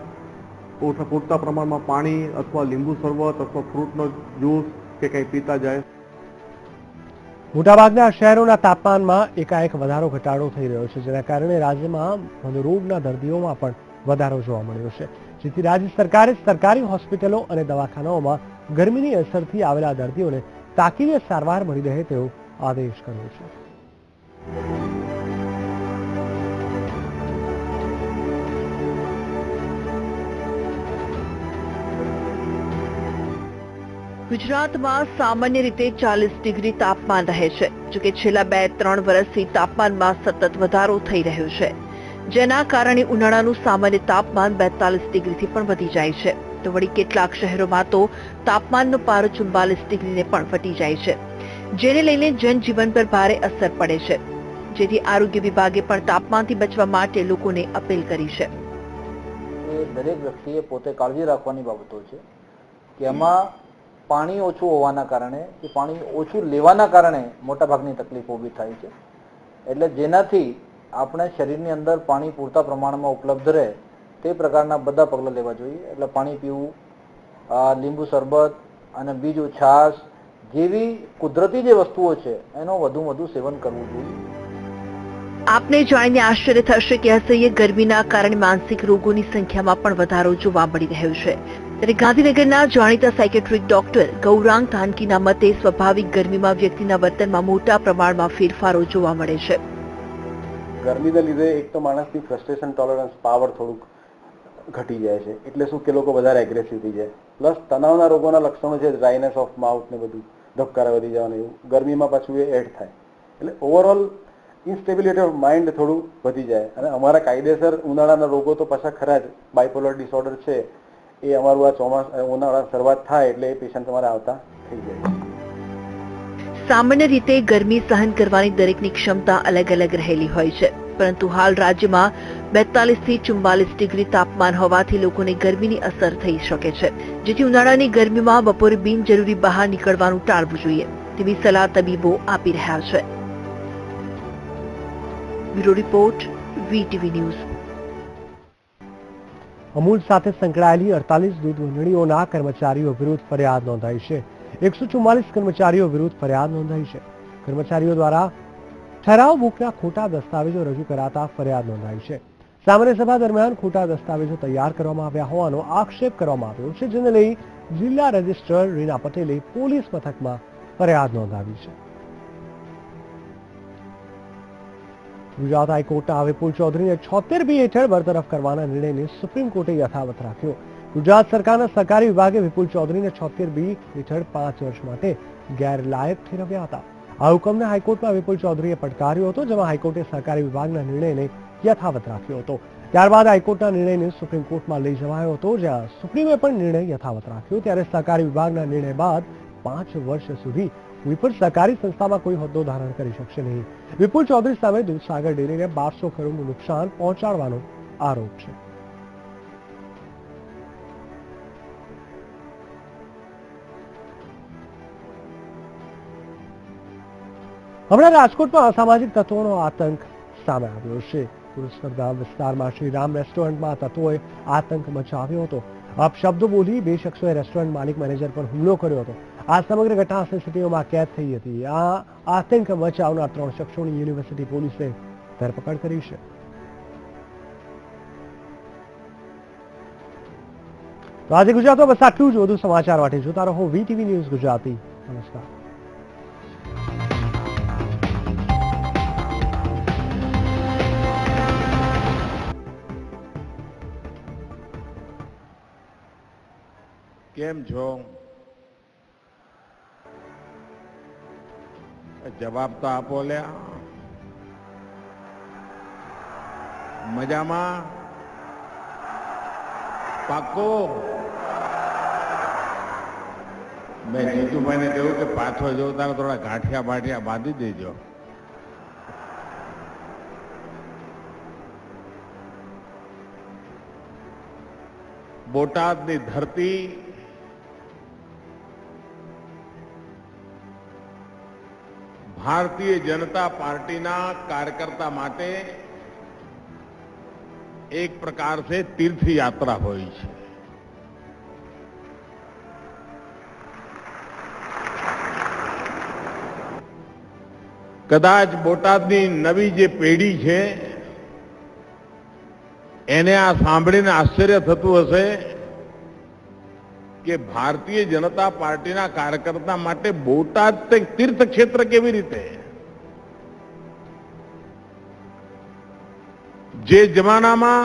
[SPEAKER 6] પૂરતા પ્રમાણમાં પાણી અથવા લીંબુ શરબત અથવા ફ્રૂટનો જ્યુસ કે કંઈ પીતા જાય.
[SPEAKER 1] મોટાભાગના શહેરોના તાપમાનમાં એકાએક વધારો ઘટાડો થઈ રહ્યો છે, જેના કારણે રાજ્યમાં મધુરોગના દર્દીઓમાં પણ વધારો જોવા મળ્યો છે, જેથી રાજ્ય સરકારે સરકારી હોસ્પિટલો અને દવાખાનાઓમાં ગરમીની અસરથી આવેલા દર્દીઓને તાકીદે સારવાર મળી રહે તેવો આદેશ કર્યો છે.
[SPEAKER 7] ગુજરાતમાં સામાન્ય રીતે 40 ડિગ્રી તાપમાન રહે છે, જોકે છેલ્લા 2-3 વર્ષથી તાપમાનમાં સતત વધારો થઈ રહ્યો છે, જેના કારણે ઉનાળાનું સામાન્ય તાપમાન 42 ડિગ્રીથી પણ વધી જાય છે. તો વળી કેટલાક શહેરોમાં તો તાપમાનનો પારો 44 ડિગ્રીને પણ વટી જાય છે, જેને લઈને જનજીવન પર ભારે અસર પડે છે, જેથી આરોગ્ય વિભાગે પણ તાપમાનથી બચવા માટે લોકોને અપીલ કરી છે.
[SPEAKER 8] દરેક વ્યક્તિએ પોતે કાળજી રાખવાની બાબતો છે કે એમાં પાણી ઓછું હોવાના કારણે કે પાણી ઓછું લેવાના કારણે મોટાભાગની તકલીફો ઊભી થાય છે. એટલે જેનાથી આપણે શરીરની અંદર પાણી પૂરતા પ્રમાણમાં ઉપલબ્ધ રહે તે પ્રકારના બધા પગલાં લેવા જોઈએ. એટલે પાણી પીવું, લીંબુ શરબત અને બીજું છાશ જેવી કુદરતી જે વસ્તુઓ છે એનો વધુ સેવન કરવું જોઈએ.
[SPEAKER 7] આપને જાણીને આશ્ચર્ય થશે કે અસહ્ય ગરમીના કારણે માનસિક રોગોની સંખ્યામાં પણ વધારો જોવા મળી રહ્યો છે. ત્યારે ગાંધીનગરના જાણીતા સાયકેટ્રિક ડોક્ટર ગૌરાંગ થાનકીના મતે સ્વાભાવિક ગરમીમાં વ્યક્તિના વર્તનમાં મોટા પ્રમાણમાં ફેરફારો જોવા મળે છે.
[SPEAKER 9] ગરમીના લીધે એક તો માણસની ફ્રસ્ટ્રેશન ટોલરન્સ પાવર થોડુંક ઘટી જાય છે, એટલે શું કે લોકો વધારે એગ્રેસિવ થઈ જાય. પ્લસ તણાવના રોગોના લક્ષણો છે, ડ્રાયનેસ ઓફ માઉથ ને બધું, ધબકારા વધી જવાનું, એવું ગરમીમાં પાછું એ એડ થાય. એટલે ઓવરઓલ ઇન્સ્ટેબિલિટી ઓફ માઇન્ડ થોડું વધી જાય. અને અમારા કાયદેસર ઉનાળાના રોગો તો પાછા ખરા જ. બાયપોલર ડિસઓર્ડર છે એ અમારું આ ઉનાળા શરૂઆત થાય એટલે એ પેશન્ટ તમારે આવતા થઈ જાય.
[SPEAKER 7] સામાન્ય રીતે ગરમી સહન કરવાની દરેકની ક્ષમતા અલગ અલગ રહેલી હોય છે, પરંતુ હાલ રાજ્યમાં 42 થી 44 ડિગ્રી તાપમાન હોવાથી લોકોને ગરમીની અસર થઈ શકે છે, જેથી ઉનાળાની ગરમીમાં બપોરે બિનજરૂરી બહાર નીકળવાનું ટાળવું જોઈએ તેવી સલાહ તબીબો આપી રહ્યા છે. Bureau report, VTV news.
[SPEAKER 1] Amul સાથે સંકળાયેલી 48 દૂધ મંડળીઓના કર્મચારીઓ વિરુદ્ધ ફરિયાદ નોંધાઈ છે. 144 કર્મચારીઓ વિરુદ્ધ ફરિયાદ નોંધાઈ છે. કર્મચારીઓ દ્વારા ઠરાવ બુકના ખોટા દસ્તાવેજો રજૂ કરાતા ફરિયાદ નોંધાઈ છે. સામાન્ય સભા દરમિયાન ખોટા દસ્તાવેજો તૈયાર કરવામાં આવ્યા હોવાનો આક્ષેપ કરવામાં આવ્યો છે, જેને લઈ જિલ્લા રજિસ્ટ્રાર રીના પટેલે પોલીસ મથકમાં ફરિયાદ નોંધાવી છે. ગુજરાત હાઈકોર્ટના વિપુલ ચૌધરીને 76B હેઠળ બરતરફ કરવાના નિર્ણયને સુપ્રીમ કોર્ટે યથાવત રાખ્યો. ગુજરાત સરકારના સહકારી વિભાગે વિપુલ ચૌધરીને 76B હેઠળ 5 વર્ષ માટે ગેરલાયક ઠેરવ્યા હતા. આ હુકમને હાઈકોર્ટમાં વિપુલ ચૌધરીએ પડકાર્યો હતો, જેમાં હાઈકોર્ટે સહકારી વિભાગના નિર્ણયને યથાવત રાખ્યો હતો. ત્યારબાદ હાઈકોર્ટના નિર્ણયને સુપ્રીમ કોર્ટમાં લઈ જવાયો હતો, જ્યાં સુપ્રીમે પણ નિર્ણય યથાવત રાખ્યો. ત્યારે સહકારી વિભાગના નિર્ણય બાદ 5 વર્ષ સુધી વિપુલ સહકારી સંસ્થામાં કોઈ હોદ્દો ધારણ કરી શકશે નહીં. વિપુલ ચૌધરી સામે દૂધસાગર ડેરીને 1200 કરોડનું નુકસાન પહોંચાડવાનો આરોપ છે. હમણાં રાજકોટમાં અસામાજિક તત્વોનો આતંક સામે આવ્યો છે. પુરસ્કરધામ વિસ્તારમાં શ્રીરામ રેસ્ટોરન્ટમાં તત્વોએ આતંક મચાવ્યો હતો. અપશબ્દો બોલી 2 શખ્સોએ રેસ્ટોરન્ટ માલિક મેનેજર પર હુમલો કર્યો હતો. આ સમગ્ર ઘટના સીસીટીવીમાં કેદ થઈ હતી. આ આતંક મચાવનાર 3 શખ્સોની યુનિવર્સિટી પોલીસે ધરપકડ કરી છે. તો આજે ગુજરાતમાં બસ આટલું જ. વધુ સમાચાર માટે જોતા રહો વીટીવી ન્યૂઝ ગુજરાતી. નમસ્કાર.
[SPEAKER 3] કેમ છો? જવાબ તો આપો લ્યા. મજામાં? પાકો? મેં જીતુભાઈને કહ્યું કે પાછો જવું તારે થોડા ગાંઠિયા બાઠિયા બાંધી દેજો. બોટાદની ધરતી ભારતીય જનતા પાर्टीના કાર્યકર્તા માટે એક પ્રકાર से तीर्थ यात्रा हुई है. કદાચ બોટાદની નવી જે પેઢી છે એને આ સાંભળીને આશ્ચર્ય થતું હશે કે ભારતીય જનતા પાર્ટીના કાર્યકર્તા માટે બોટાદ તે તીર્થક્ષેત્ર કેવી રીતે? જે જમાનામાં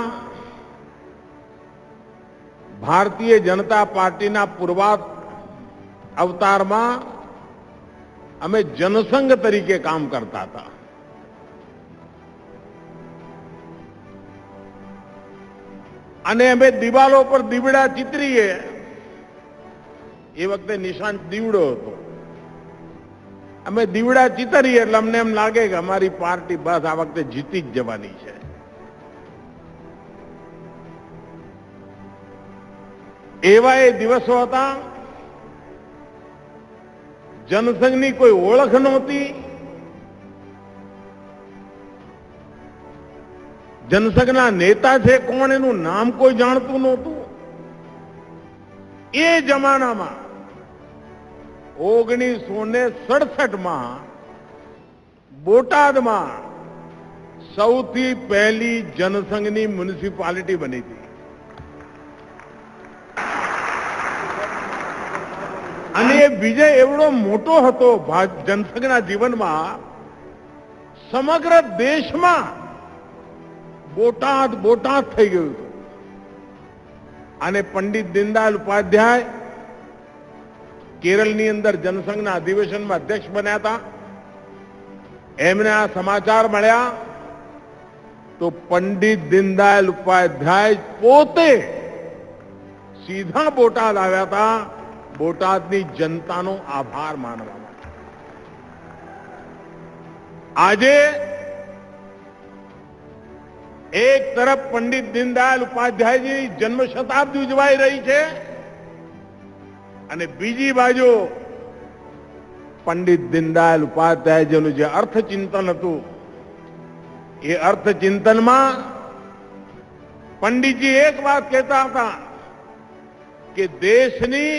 [SPEAKER 3] ભારતીય જનતા પાર્ટીના પૂર્વાત અવતારમાં અમે જનસંઘ તરીકે કામ કરતા હતા, અને અમે દિવાલો પર દીવડા ચિતરીએ, એ વખતે નિશાન દીવડો હતો. અમે દીવડા ચિતરીએ એટલે અમને એમ લાગે કે અમારી પાર્ટી બસ આ વખતે જીતી જ જવાની છે. એવા એ દિવસો હતા. જનસંઘની કોઈ ઓળખ નહોતી. જનસંઘના નેતા છે કોણ એનું નામ કોઈ જાણતું નહોતું. એ જમાનામાં 1967માં બોટાદમાં સૌથી પહેલી જનસંઘની મ્યુનિસિપાલિટી બની હતી. અને એ વિજય એવડો મોટો હતો જનસંઘના જીવનમાં, સમગ્ર દેશમાં બોટાદ બોટાદ થઈ ગયું હતું. અને પંડિત દીનદયાળ ઉપાધ્યાય કેરળની અંદર જનસંઘના અધિવેશનમાં અધ્યક્ષ બન્યા હતા. એમને આ સમાચાર મળ્યા તો પંડિત દીનદયાળ ઉપાધ્યાય પોતે સીધા બોટાદ આવ્યા હતા, બોટાદની જનતાનો આભાર માનવા માટે. આજે એક તરફ પંડિત દીનદયાળ ઉપાધ્યાયની જન્મ શતાબ્દી ઉજવાઈ રહી છે, અને બીજી બાજુ પંડિત દીનદયાળ ઉપાધ્યાયજીનું જે અર્થચિંતન હતું, એ અર્થચિંતનમાં પંડિતજી એક વાત કહેતા હતા કે દેશની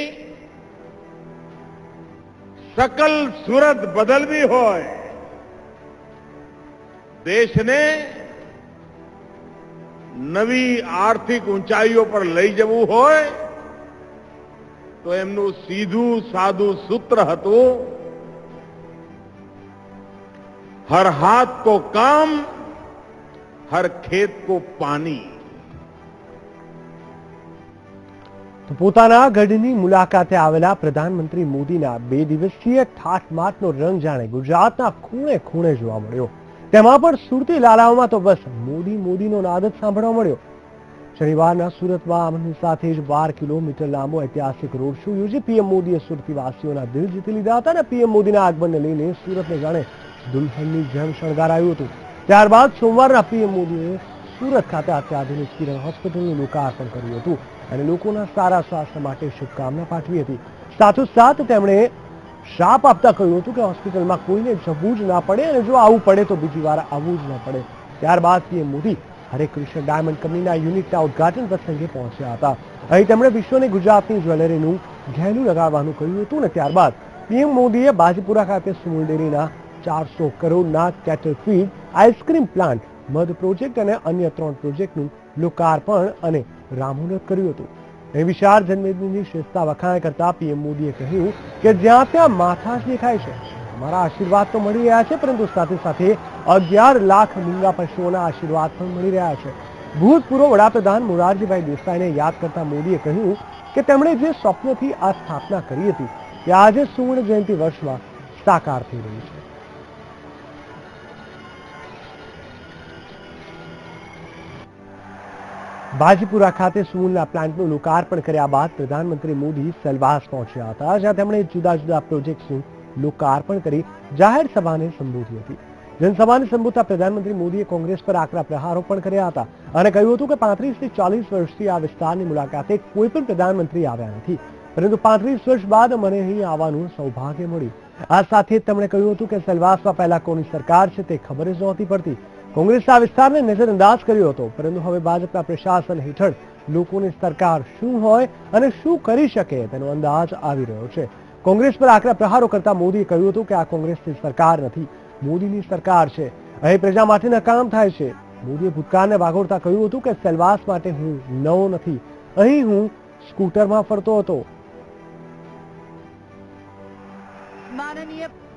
[SPEAKER 3] सकल सूरत बदलवी होय, देशने नवी आर्थिक ऊंचाईओ पर लई जवुं होय तो एमनुं सीधुं सादुं सूत्र हतुं, हर हाथ को काम, हर खेत को पानी.
[SPEAKER 1] તો પોતાના ગઢની મુલાકાતે આવેલા પ્રધાનમંત્રી મોદીના 2 દિવસીય ઠાઠમાઠનો રંગ જાણે ગુજરાતના ખૂણે ખૂણે જોવા મળ્યો. તેમાં પણ સુરતી લાલાઓમાં તો બસ મોદી મોદીનો નાદ જ સાંભળવા મળ્યો. શનિવારના સુરતમાં આમની સાથે જ 12 કિલોમીટર લાંબો ઐતિહાસિક રોડ શો યોજી પીએમ મોદીએ સુરતીવાસીઓના દિલ જીતી લીધા હતા અને પીએમ મોદીના આગમનને લઈને સુરતને જાણે દુલ્હનની જેમ શણગારાયું હતું. ત્યારબાદ સોમવારના પીએમ મોદીએ સુરત ખાતે અત્યાધુનિક કિરણ હોસ્પિટલનું લોકાર્પણ કર્યું હતું અને લોકોના સારા સ્વાસ્થ્ય માટે શુભકામના પાઠવી હતી. સાથોસાથ તેમણે શાપ આપતા કહ્યું હતું કે હોસ્પિટલમાં કોઈને જવું જ ના પડે અને જો આવું પડે તો બીજી વાર આવવું જ ન પડે. ત્યારબાદ પીએમ મોદી હરે કૃષ્ણ ડાયમંડ કંપનીના યુનિટના ઉદઘાટન પ્રસંગે પહોંચ્યા હતા. અહીં તેમણે વિશ્વની ગુજરાતની જ્વેલરીનું ઘેલું લગાવવાનું કહ્યું હતું અને ત્યારબાદ પીએમ મોદીએ બાજીપુરા ખાતે સુમૂલ ડેરીના 400 કરોડના કેટલ ફીડ આઈસ્ક્રીમ પ્લાન્ટ, મધ પ્રોજેક્ટ અને અન્ય 3 પ્રોજેક્ટનું લોકાર્પણ અને રામુહૂર્ત કર્યું હતું. એ વિશાળ જન્મદિનની શ્રેષ્ઠતા વખાણ કરતા પીએમ મોદીએ કહ્યું કે જ્યાં ત્યાં માથા જ દેખાય છે, અમારા આશીર્વાદ તો મળી રહ્યા છે, પરંતુ સાથે સાથે 11 લાખ મૂંગા પશુઓના આશીર્વાદ પણ મળી રહ્યા છે. ભૂતપૂર્વ વડાપ્રધાન મોરારજીભાઈ દેસાઈને યાદ કરતા મોદીએ કહ્યું કે તેમણે જે સ્વપ્નથી આ સ્થાપના કરી હતી તે આજે સુવર્ણ જયંતિ વર્ષમાં સાકાર થઈ રહી છે. બાજીપુરા ખાતે સુમૂલના પ્લાન્ટનું લોકાર્પણ કર્યા બાદ પ્રધાનમંત્રી મોદી સેલવાસ પહોંચ્યા હતા, જ્યાં તેમણે જુદા જુદા પ્રોજેક્ટ્સનું લોકાર્પણ કરી જાહેર સભાને સંબોધી હતી. જનસભાને સંબોધતા પ્રધાનમંત્રી મોદીએ કોંગ્રેસ પર આકરા પ્રહારો પણ કર્યા હતા અને કહ્યું હતું કે 35 થી 40 વર્ષથી આ વિસ્તારની મુલાકાતે કોઈ પણ પ્રધાનમંત્રી આવ્યા નથી, પરંતુ 35 વર્ષ બાદ મને અહીં આવવાનું સૌભાગ્ય મળ્યું. આ સાથે તેમણે કહ્યું હતું કે સેલવાસમાં પહેલા કોની સરકાર છે તે ખબર જ નહોતી પડતી. કોંગ્રેસે આ વિસ્તારને નજરઅંદાજ કર્યો હતો, પરંતુ હવે ભાજપના પ્રશાસન હેઠળ લોકોની સરકાર શું હોય અને શું કરી શકે તેનો અંદાજ આવી રહ્યો છે. કોંગ્રેસ પર આકરા પ્રહારો કરતા મોદીએ કહ્યું હતું કે આ કોંગ્રેસની સરકાર નથી, મોદીની સરકાર છે. અહીં પ્રજા માટેના કામ થાય છે. મોદીએ ભૂતકાળને વાગોળતા કહ્યું હતું કે સેલવાસ માટે હું નવો નથી, અહીં હું સ્કૂટરમાં ફરતો હતો.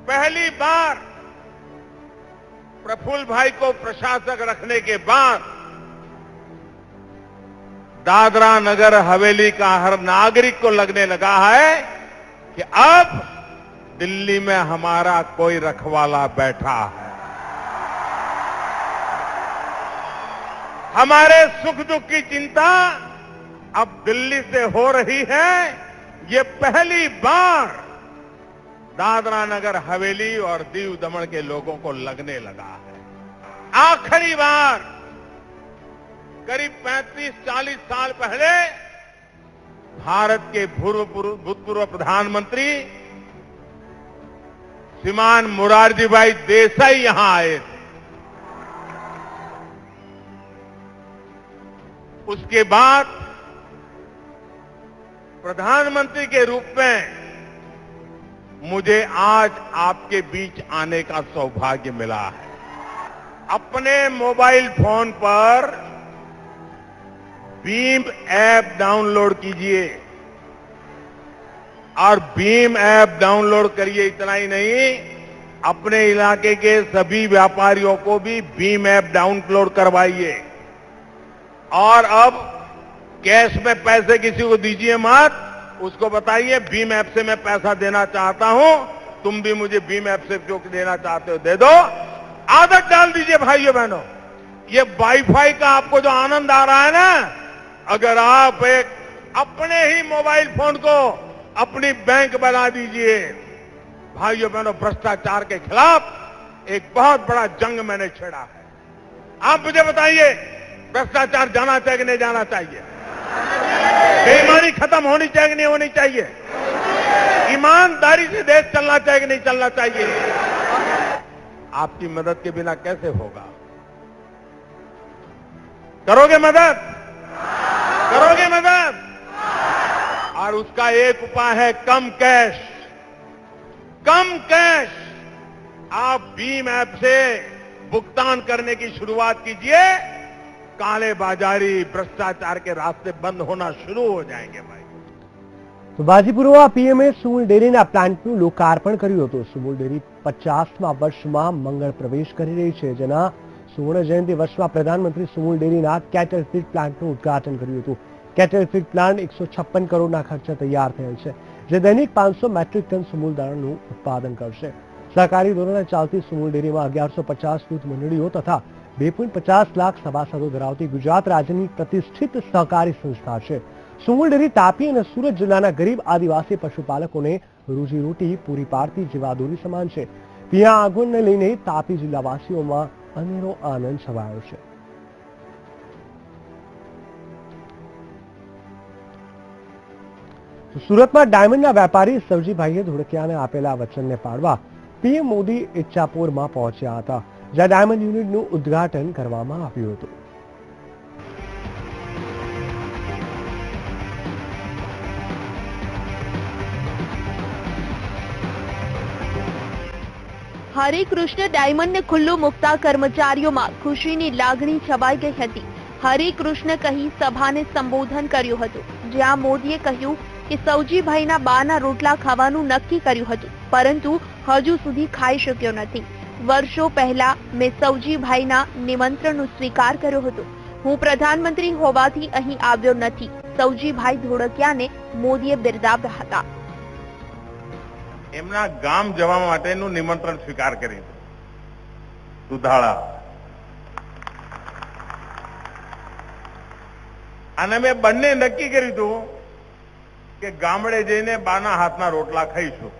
[SPEAKER 3] पहली बार प्रफुल्ल भाई को प्रशासक रखने के बाद दादरा नगर हवेली का हर नागरिक को लगने लगा है कि अब दिल्ली में हमारा कोई रखवाला बैठा है. हमारे सुख दुख की चिंता अब दिल्ली से हो रही है. ये पहली बार दादरा नगर हवेली और दीव दमन के लोगों को लगने लगा है. आखिरी बार करीब 35-40 साल पहले भारत के भूतपूर्व प्रधानमंत्री श्रीमान मोरारजी भाई देसाई यहां आए थे. उसके बाद प्रधानमंत्री के रूप में मुझे आज आपके बीच आने का सौभाग्य मिला है. अपने मोबाइल फोन पर भीम ऐप डाउनलोड कीजिए और भीम ऐप डाउनलोड करिए. इतना ही नहीं, अपने इलाके के सभी व्यापारियों को भी भीम ऐप डाउनलोड करवाइए. और अब कैश में पैसे किसी को दीजिए मत, उसको बताइए भीम ऐप से मैं पैसा देना चाहता हूं, तुम भी मुझे भीम ऐप से जो देना चाहते हो दे दो. आदत डाल दीजिए भाइयों बहनों. ये वाईफाई का आपको जो आनंद आ रहा है ना, अगर आप एक अपने ही मोबाइल फोन को अपनी बैंक बना दीजिए. भाइयों बहनों, भ्रष्टाचार के खिलाफ एक बहुत बड़ा जंग मैंने छेड़ा है. आप मुझे बताइए, भ्रष्टाचार जाना चाहिए कि नहीं जाना चाहिए? बेईमानी खत्म होनी चाहिए कि नहीं होनी चाहिए? ईमानदारी से देश चलना चाहिए कि नहीं चलना चाहिए? आपकी मदद के बिना कैसे होगा? करोगे मदद? करोगे मदद? और उसका एक उपाय है कम कैश. कम कैश. आप भीम ऐप से भुगतान करने की शुरुआत कीजिए. काले बाजारी, भ्रष्टाचार के रास्ते बंद होना शुरू हो जाएंगे भाई.
[SPEAKER 1] તો બાજીપુરમાં પીએમએ સુમુલ ડેરીના પ્લાન્ટનું લોકાર્પણ કર્યું હતું. સુમુલ ડેરી 50મા વર્ષમાં મંગળ પ્રવેશ કરી રહી છે, જેના સુવર્ણ જયંતિ વર્ષમાં પ્રધાનમંત્રી સુમુલ ડેરીના કેટલ ફીડ પ્લાન્ટનું ઉદ્ઘાટન કર્યું હતું. કેટલ ફીડ પ્લાન્ટ 156 કરોડના ખર્ચે તૈયાર થયેલ છે, જે દૈનિક 500 મેટ્રિક ટન સુમુલ દાણાનું ઉત્પાદન કરશે. સહકારી ધોરણે ચાલતી સુમુલ ડેરીમાં 1150 દૂધ મંડળીઓ તથા 2.50 લાખ સભાસદો ધરાવતી ગુજરાત રાજ્યની પ્રતિષ્ઠિત સહકારી સંસ્થા છે. સુમુલ ડેરી તાપી અને સુરત જિલ્લાના ગરીબ આદિવાસી પશુપાલકોને રોજીરોટી પૂરી પાડતી જીવાદોરી સમાન છે. પીયા આગમનને લઈને તાપી જિલ્લાવાસીઓમાં અનેરો આનંદ છવાયો છે. સુરતમાં ડાયમંડના વેપારી સવજીભાઈએ ધોળકિયાને આપેલા વચનને પાડવા પીએમ મોદી ઇચ્છાપુરમાં પહોંચ્યા હતા, જ્યાં ડાયમંડ યુનિટનું ઉદ્ઘાટન કરવામાં આવ્યું હતું.
[SPEAKER 4] હરિકૃષ્ણ ડાયમંડને ખુલ્લું મૂકતા કર્મચારીઓમાં ખુશીની લાગણી છવાઈ ગઈ હતી. હરિકૃષ્ણ કહી સભાને સંબોધન કર્યું હતું, જ્યાં મોદીએ કહ્યું કે સૌજીભાઈના બાના રોટલા ખાવાનું નક્કી કર્યું હતું, પરંતુ હજુ સુધી ખાઈ શક્યો નથી. વર્ષો પહેલા મેં સૌજીભાઈના નિમંત્રણનો સ્વીકાર કર્યો હતો. હું પ્રધાનમંત્રી હોવાથી અહીં આવ્યો નથી. સૌજીભાઈ ધોળકિયાને મોદીએ બિરદાવ્યા હતા.
[SPEAKER 3] એમના ગામ જવા માટેનું નિમંત્રણ સ્વીકાર કર્યું દુધાળા. અને મેં બંને નક્કી કર્યું હતું કે ગામડે જઈને બાના હાથના રોટલા ખાઈશું.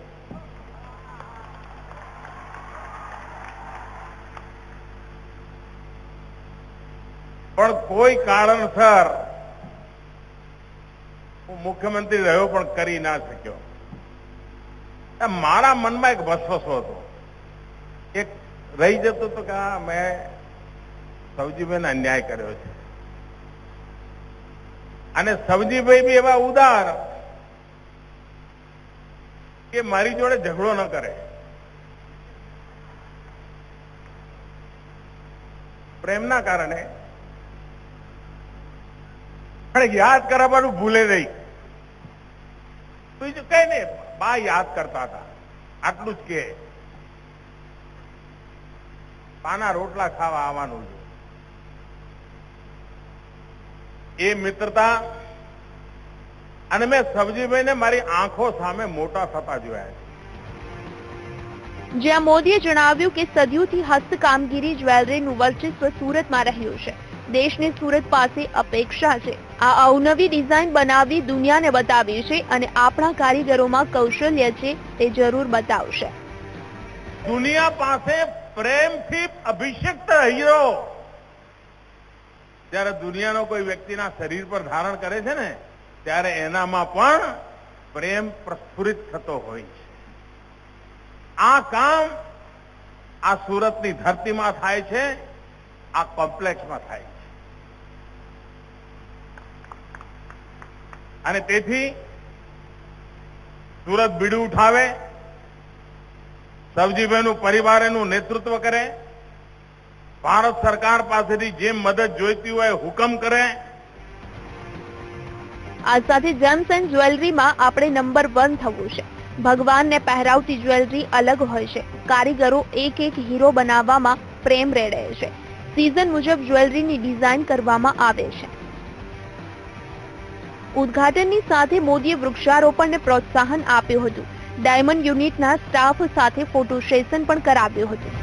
[SPEAKER 3] પણ કોઈ કારણસર હું મુખ્યમંત્રી રહ્યો પણ કરી ના શક્યો. મારા મનમાં એક વસવસો હતો, એક રહી જતો હતો કે હા મેં સવજીભાઈને અન્યાય કર્યો છે. અને સવજીભાઈ બી એવા ઉદાર કે મારી જોડે ઝઘડો ન કરે. પ્રેમના કારણે પણ યાદ કરાવવાનું ભૂલે નહીં. બીજું કઈ નહીં, બા યાદ કરતા હતા, આટલું જ કે પાના રોટલા ખાવા આવવાનું છે. એ મિત્રતા અને મેં સબજીભાઈને મારી આંખો સામે મોટા થતા જોયા છે.
[SPEAKER 4] જ્યાં મોદીએ જણાવ્યું કે સદીઓથી હસ્તકામગીરી જ્વેલરીનું વર્ચસ્વ સુરતમાં રહ્યું છે. દેશની સુરત પાસે અપેક્ષા છે. આ અવનવી ડિઝાઇન બનાવી દુનિયાને બતાવી છે અને આપણા કારીગરોમાં કૌશલ્ય છે તે જરૂર બતાવશે.
[SPEAKER 3] દુનિયા પાસે પ્રેમથી અભિષિક્ત હીરો જ્યારે દુનિયાનો કોઈ વ્યક્તિના શરીર પર ધારણ કરે છે ને, ત્યારે એનામાં પણ પ્રેમ પ્રસ્ફુરિત થતો હોય છે. આ કામ આ સુરતની ધરતીમાં થાય છે, આ કોમ્પ્લેક્સમાં થાય છે. અને તેથી સુરત બીડું ઉઠાવે, સબજીભાઈનું પરિવાર એનું નેતૃત્વ કરે, ભારત સરકાર પાસેથી જે મદદ જોઈતી હોય હુકમ કરે.
[SPEAKER 4] આ સાથે જેમ્સ એન્ડ જ્વેલરીમાં આપણે નંબર 1 થવું છે. ભગવાનને પહેરાવતી જ્વેલરી અલગ હોય છે. કારીગરો એક એક હીરો બનાવવામાં પ્રેમ રેડે છે. સિઝન મુજબ જ્વેલરીની ડિઝાઇન કરવામાં આવે છે. ઉદ્ઘાટનની સાથે મોદીએ વૃક્ષારોપણને પ્રોત્સાહન આપ્યું હતું. ડાયમંડ યુનિટના સ્ટાફ સાથે ફોટો સેશન પણ કરાવ્યું હતું.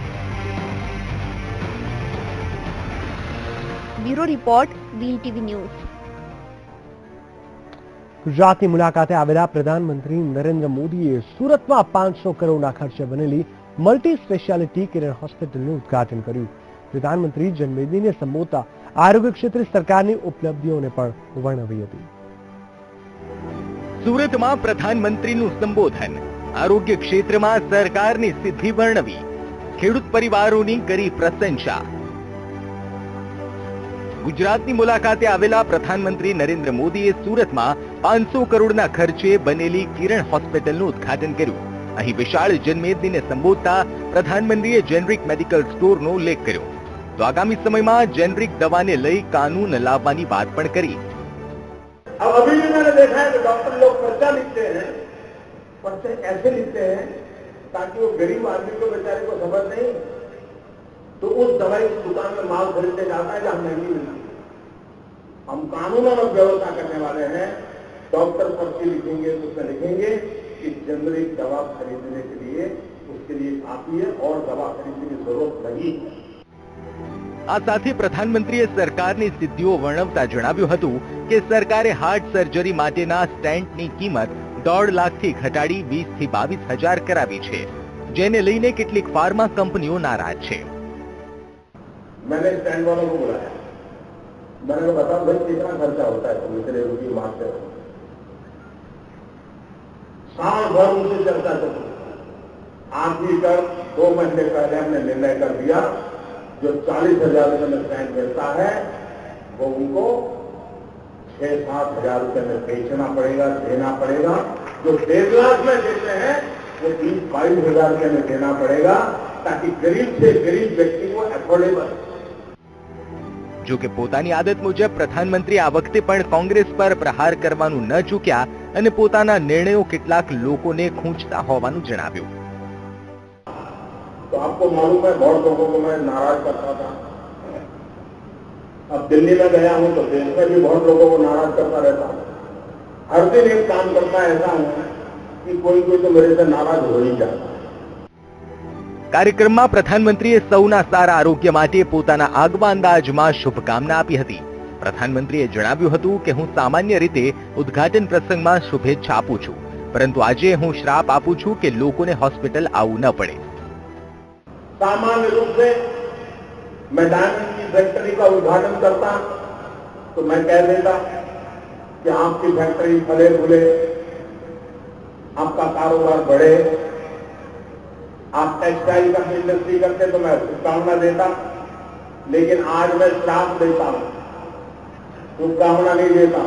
[SPEAKER 4] Bureau report VTV news.
[SPEAKER 1] ગુજરાતની મુલાકાતે આવેલા પ્રધાનમંત્રી નરેન્દ્ર મોદીએ સુરતમાં 500 કરોડના ખર્ચે બનેલી મલ્ટી સ્પેશિયાલિટી કિરણ હોસ્પિટલનું ઉદ્ઘાટન કર્યું. પ્રધાનમંત્રી જન્મદિને સંબોધતા આરોગ્ય ક્ષેત્રે સરકારની ઉપલબ્ધિઓને પણ વર્ણવી હતી.
[SPEAKER 5] સુરતમાં પ્રધાનમંત્રીનું સંબોધન, આરોગ્ય ક્ષેત્રમાં સરકારની સિદ્ધિ વર્ણવી, ખેડૂત પરિવારોની કરી પ્રશંસા. ગુજરાતની મુલાકાતે આવેલા પ્રધાનમંત્રી નરેન્દ્ર મોદીએ સુરતમાં 500 કરોડના ખર્ચે બનેલી કિરણ હોસ્પિટલનું ઉદ્ઘાટન કર્યું. અહીં વિશાળ જન્મદિને સંબોધતા પ્રધાનમંત્રીએ જેનરિક મેડિકલ સ્ટોરનો ઉલ્લેખ કર્યો. તો આગામી સમયમાં જેનરિક દવાને લઈ કાનૂન લાવવાની વાત પણ કરી.
[SPEAKER 3] अब अभी भी मैंने देखा है कि डॉक्टर लोग पर्चा लिखते हैं, पर्चे ऐसे लिखते हैं ताकि वो गरीब आदमी को बेचारे को समझ नहीं, तो उस दवाई की दुकान में माल खरीदने जाता है जहां महंगी मिलती है. हम कानून और व्यवस्था करने वाले हैं. डॉक्टर पर्ची लिखेंगे तो उसमें लिखेंगे कि जेनरिक दवा खरीदने के लिए उसके लिए काफी है और दवा खरीदने की जरूरत नहीं है.
[SPEAKER 5] આ સાથે પ્રધાનમંત્રીએ સરકારની સિદ્ધિઓ વર્ણવતા જણાવ્યું હતું કે સરકારે હાર્ટ સર્જરી માટેના સ્ટેન્ટની કિંમત 1.5 લાખથી ઘટાડી 20 થી 22 હજાર કરાવી છે, જેને લઈને કેટલીક ફાર્મા કંપનીઓ નારાજ છે.
[SPEAKER 3] मैंने स्टैंड वालों को बुलाया, मैंने बताया भाई कितना खर्चा होता है, तुम इतने रुपये मांगते हो. साल भर उनसे चर्चा चली. आखिरी कर 2 महीने पहले हमने निर्णय कर दिया, जो 40,000 रुपये में स्टैंड मिलता है वो उनको 6-7 हजार रुपये में बेचना पड़ेगा, देना पड़ेगा. जो 1.5 लाख में देते हैं वो 20-22 हजार रुपये में देना पड़ेगा, ताकि गरीब से गरीब व्यक्ति को एफोर्डेबल.
[SPEAKER 5] જો કે પોતાની આદત મુજબ પ્રધાનમંત્રી આ વખતે પણ કોંગ્રેસ પર પ્રહાર કરવાનું ન ચૂક્યા અને પોતાના નિર્ણયો કેટલાક લોકોને ખૂંચતા હોવાનું જણાવ્યું.
[SPEAKER 3] तो आपको मालूम है बहुत लोगों को मैं नाराज करता था. अब दिल्ली में गया हूं तो देश में भी बहुत लोगों को नाराज करता रहता हूं. हर दिन एक काम करता ऐसा हूं कि कोई तो मेरे से नाराज हो ही जाता.
[SPEAKER 5] કાર્યક્રમમાં પ્રધાનમંત્રીએ સૌના સારા આરોગ્ય માટે પોતાના આગવા અંદાજમાં શુભકામના આપી હતી. પ્રધાનમંત્રીએ જણાવ્યું હતું કે હું સામાન્ય રીતે ઉદ્ઘાટન પ્રસંગમાં શુભેચ્છા આપું છું, પરંતુ આજે હું શ્રાપ આપું છું કે લોકોને હોસ્પિટલ આવવું ન પડે.
[SPEAKER 3] सामान्य रूप से मैं डायमंड की फैक्ट्री का उद्घाटन करता तो मैं कह देता कि आपकी फैक्ट्री फले फूले, आपका कारोबार बढ़े. आप टेक्सटाइल का इंडस्ट्री करते तो मैं शुभकामना देता. लेकिन आज मैं श्राप देता हूं, शुभकामना नहीं देता.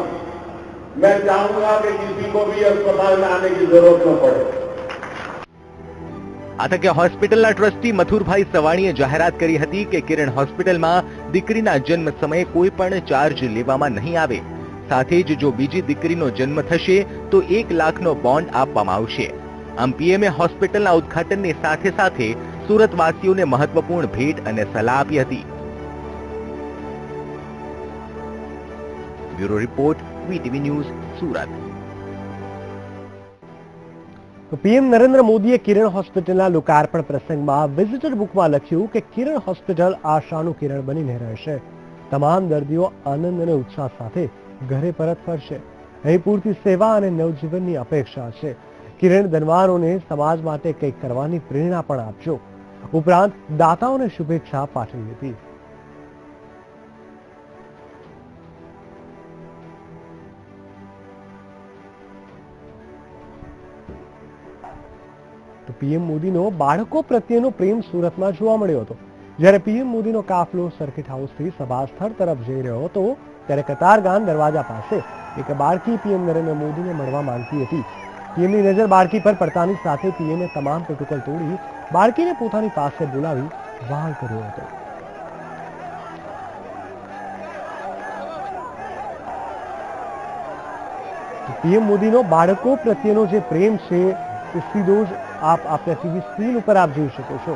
[SPEAKER 3] मैं चाहूंगा कि किसी को भी अस्पताल में आने की जरूरत न पड़े.
[SPEAKER 5] આ તકે હોસ્પિટલના ટ્રસ્ટી મથુરભાઈ સવાણીએ જાહેરાત કરી હતી કે કિરણ હોસ્પિટલમાં દીકરીના જન્મ સમયે કોઈ પણ ચાર્જ લેવામાં નહીં આવે. સાથે જ જો બીજી દીકરીનો જન્મ થશે તો 1 લાખનો બોન્ડ આપવામાં આવશે. આમ પીએમએ હોસ્પિટલના ઉદ્ઘાટનની સાથે સાથે સુરતવાસીઓને મહત્વપૂર્ણ ભેટ અને સલાહ આપી હતી. Bureau report, VTV news, Surat.
[SPEAKER 1] PM Narendra મોદીએ કિરણ હોસ્પિટલના લોકાર્પણ પ્રસંગમાં વિઝિટર બુકમાં લખ્યું કે કિરણ હોસ્પિટલ આશાનું કિરણ બનીને રહેશે. તમામ દર્દીઓ આનંદ અને ઉત્સાહ સાથે ઘરે પરત ફરશે. અહીં પૂરતી સેવા અને નવજીવનની અપેક્ષા છે. કિરણ ધનવાનોને સમાજ માટે કંઈક કરવાની પ્રેરણા પણ આપજો. ઉપરાંત દાતાઓને શુભેચ્છા પાઠવી હતી. તો પીએમ મોદીનો બાળકો પ્રત્યેનો પ્રેમ સુરતમાં જોવા મળ્યો હતો. જ્યારે પીએમ મોદીનો કાફલો સર્કિટ હાઉસથી સભા સ્થળ તરફ જઈ રહ્યો હતો ત્યારે કતારગામ દરવાજા પાસે એક બાળકી પીએમ નરેન્દ્ર મોદીને મળવા માંગતી હતી. પીએમની નજર બાળકી પર પડતાની સાથે પીએમએ તમામ પ્રોટોકોલ તોડી બાળકીને પોતાની પાસે બોલાવી વહાલ કર્યો હતો. પીએમ મોદીનો બાળકો પ્રત્યેનો જે પ્રેમ છે એ સીધો જ આપ આપણા ટીવી સ્ક્રીન ઉપર આપ જોઈ શકો છો.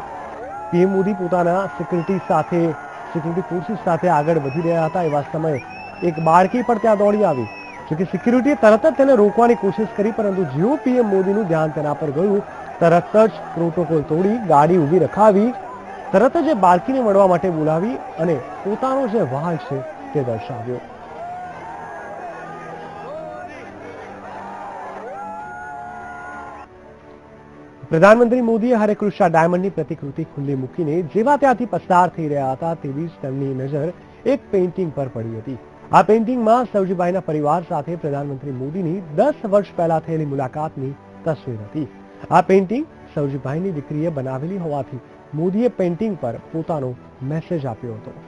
[SPEAKER 1] પીએમ મોદી પોતાના સિક્યુરિટી ફોર્સિસ સાથે આગળ વધી રહ્યા હતા. એવા સમયે એક બાળકી પણ ત્યાં દોડી આવી. જોકે સિક્યુરિટીએ તરત જ તેને રોકવાની કોશિશ કરી, પરંતુ જેવું પીએમ મોદીનું ધ્યાન તેના પર ગયું તરત જ પ્રોટોકોલ તોડી ગાડી ઊભી રખાવી તરત જ બાળકીને મળવા માટે બોલાવી અને પોતાનો જે વહાલ છે તે દર્શાવ્યો. પ્રધાનમંત્રી મોદીએ હરે કૃષ્ણા ડાયમંડની પ્રતિકૃતિ ખુલ્લી મૂકીને જેવા ત્યાંથી પસાર થઈ રહ્યા હતા તેવી જ તેમની નજર એક પેઇન્ટિંગ પર પડી હતી. આ પેઇન્ટિંગમાં સૌજીભાઈના પરિવાર સાથે પ્રધાનમંત્રી મોદીની 10 વર્ષ પહેલા થયેલી મુલાકાતની તસવીર હતી. આ પેઇન્ટિંગ સૌજીભાઈની દીકરીએ બનાવેલી હોવાથી મોદીએ પેઇન્ટિંગ પર પોતાનો મેસેજ આપ્યો હતો.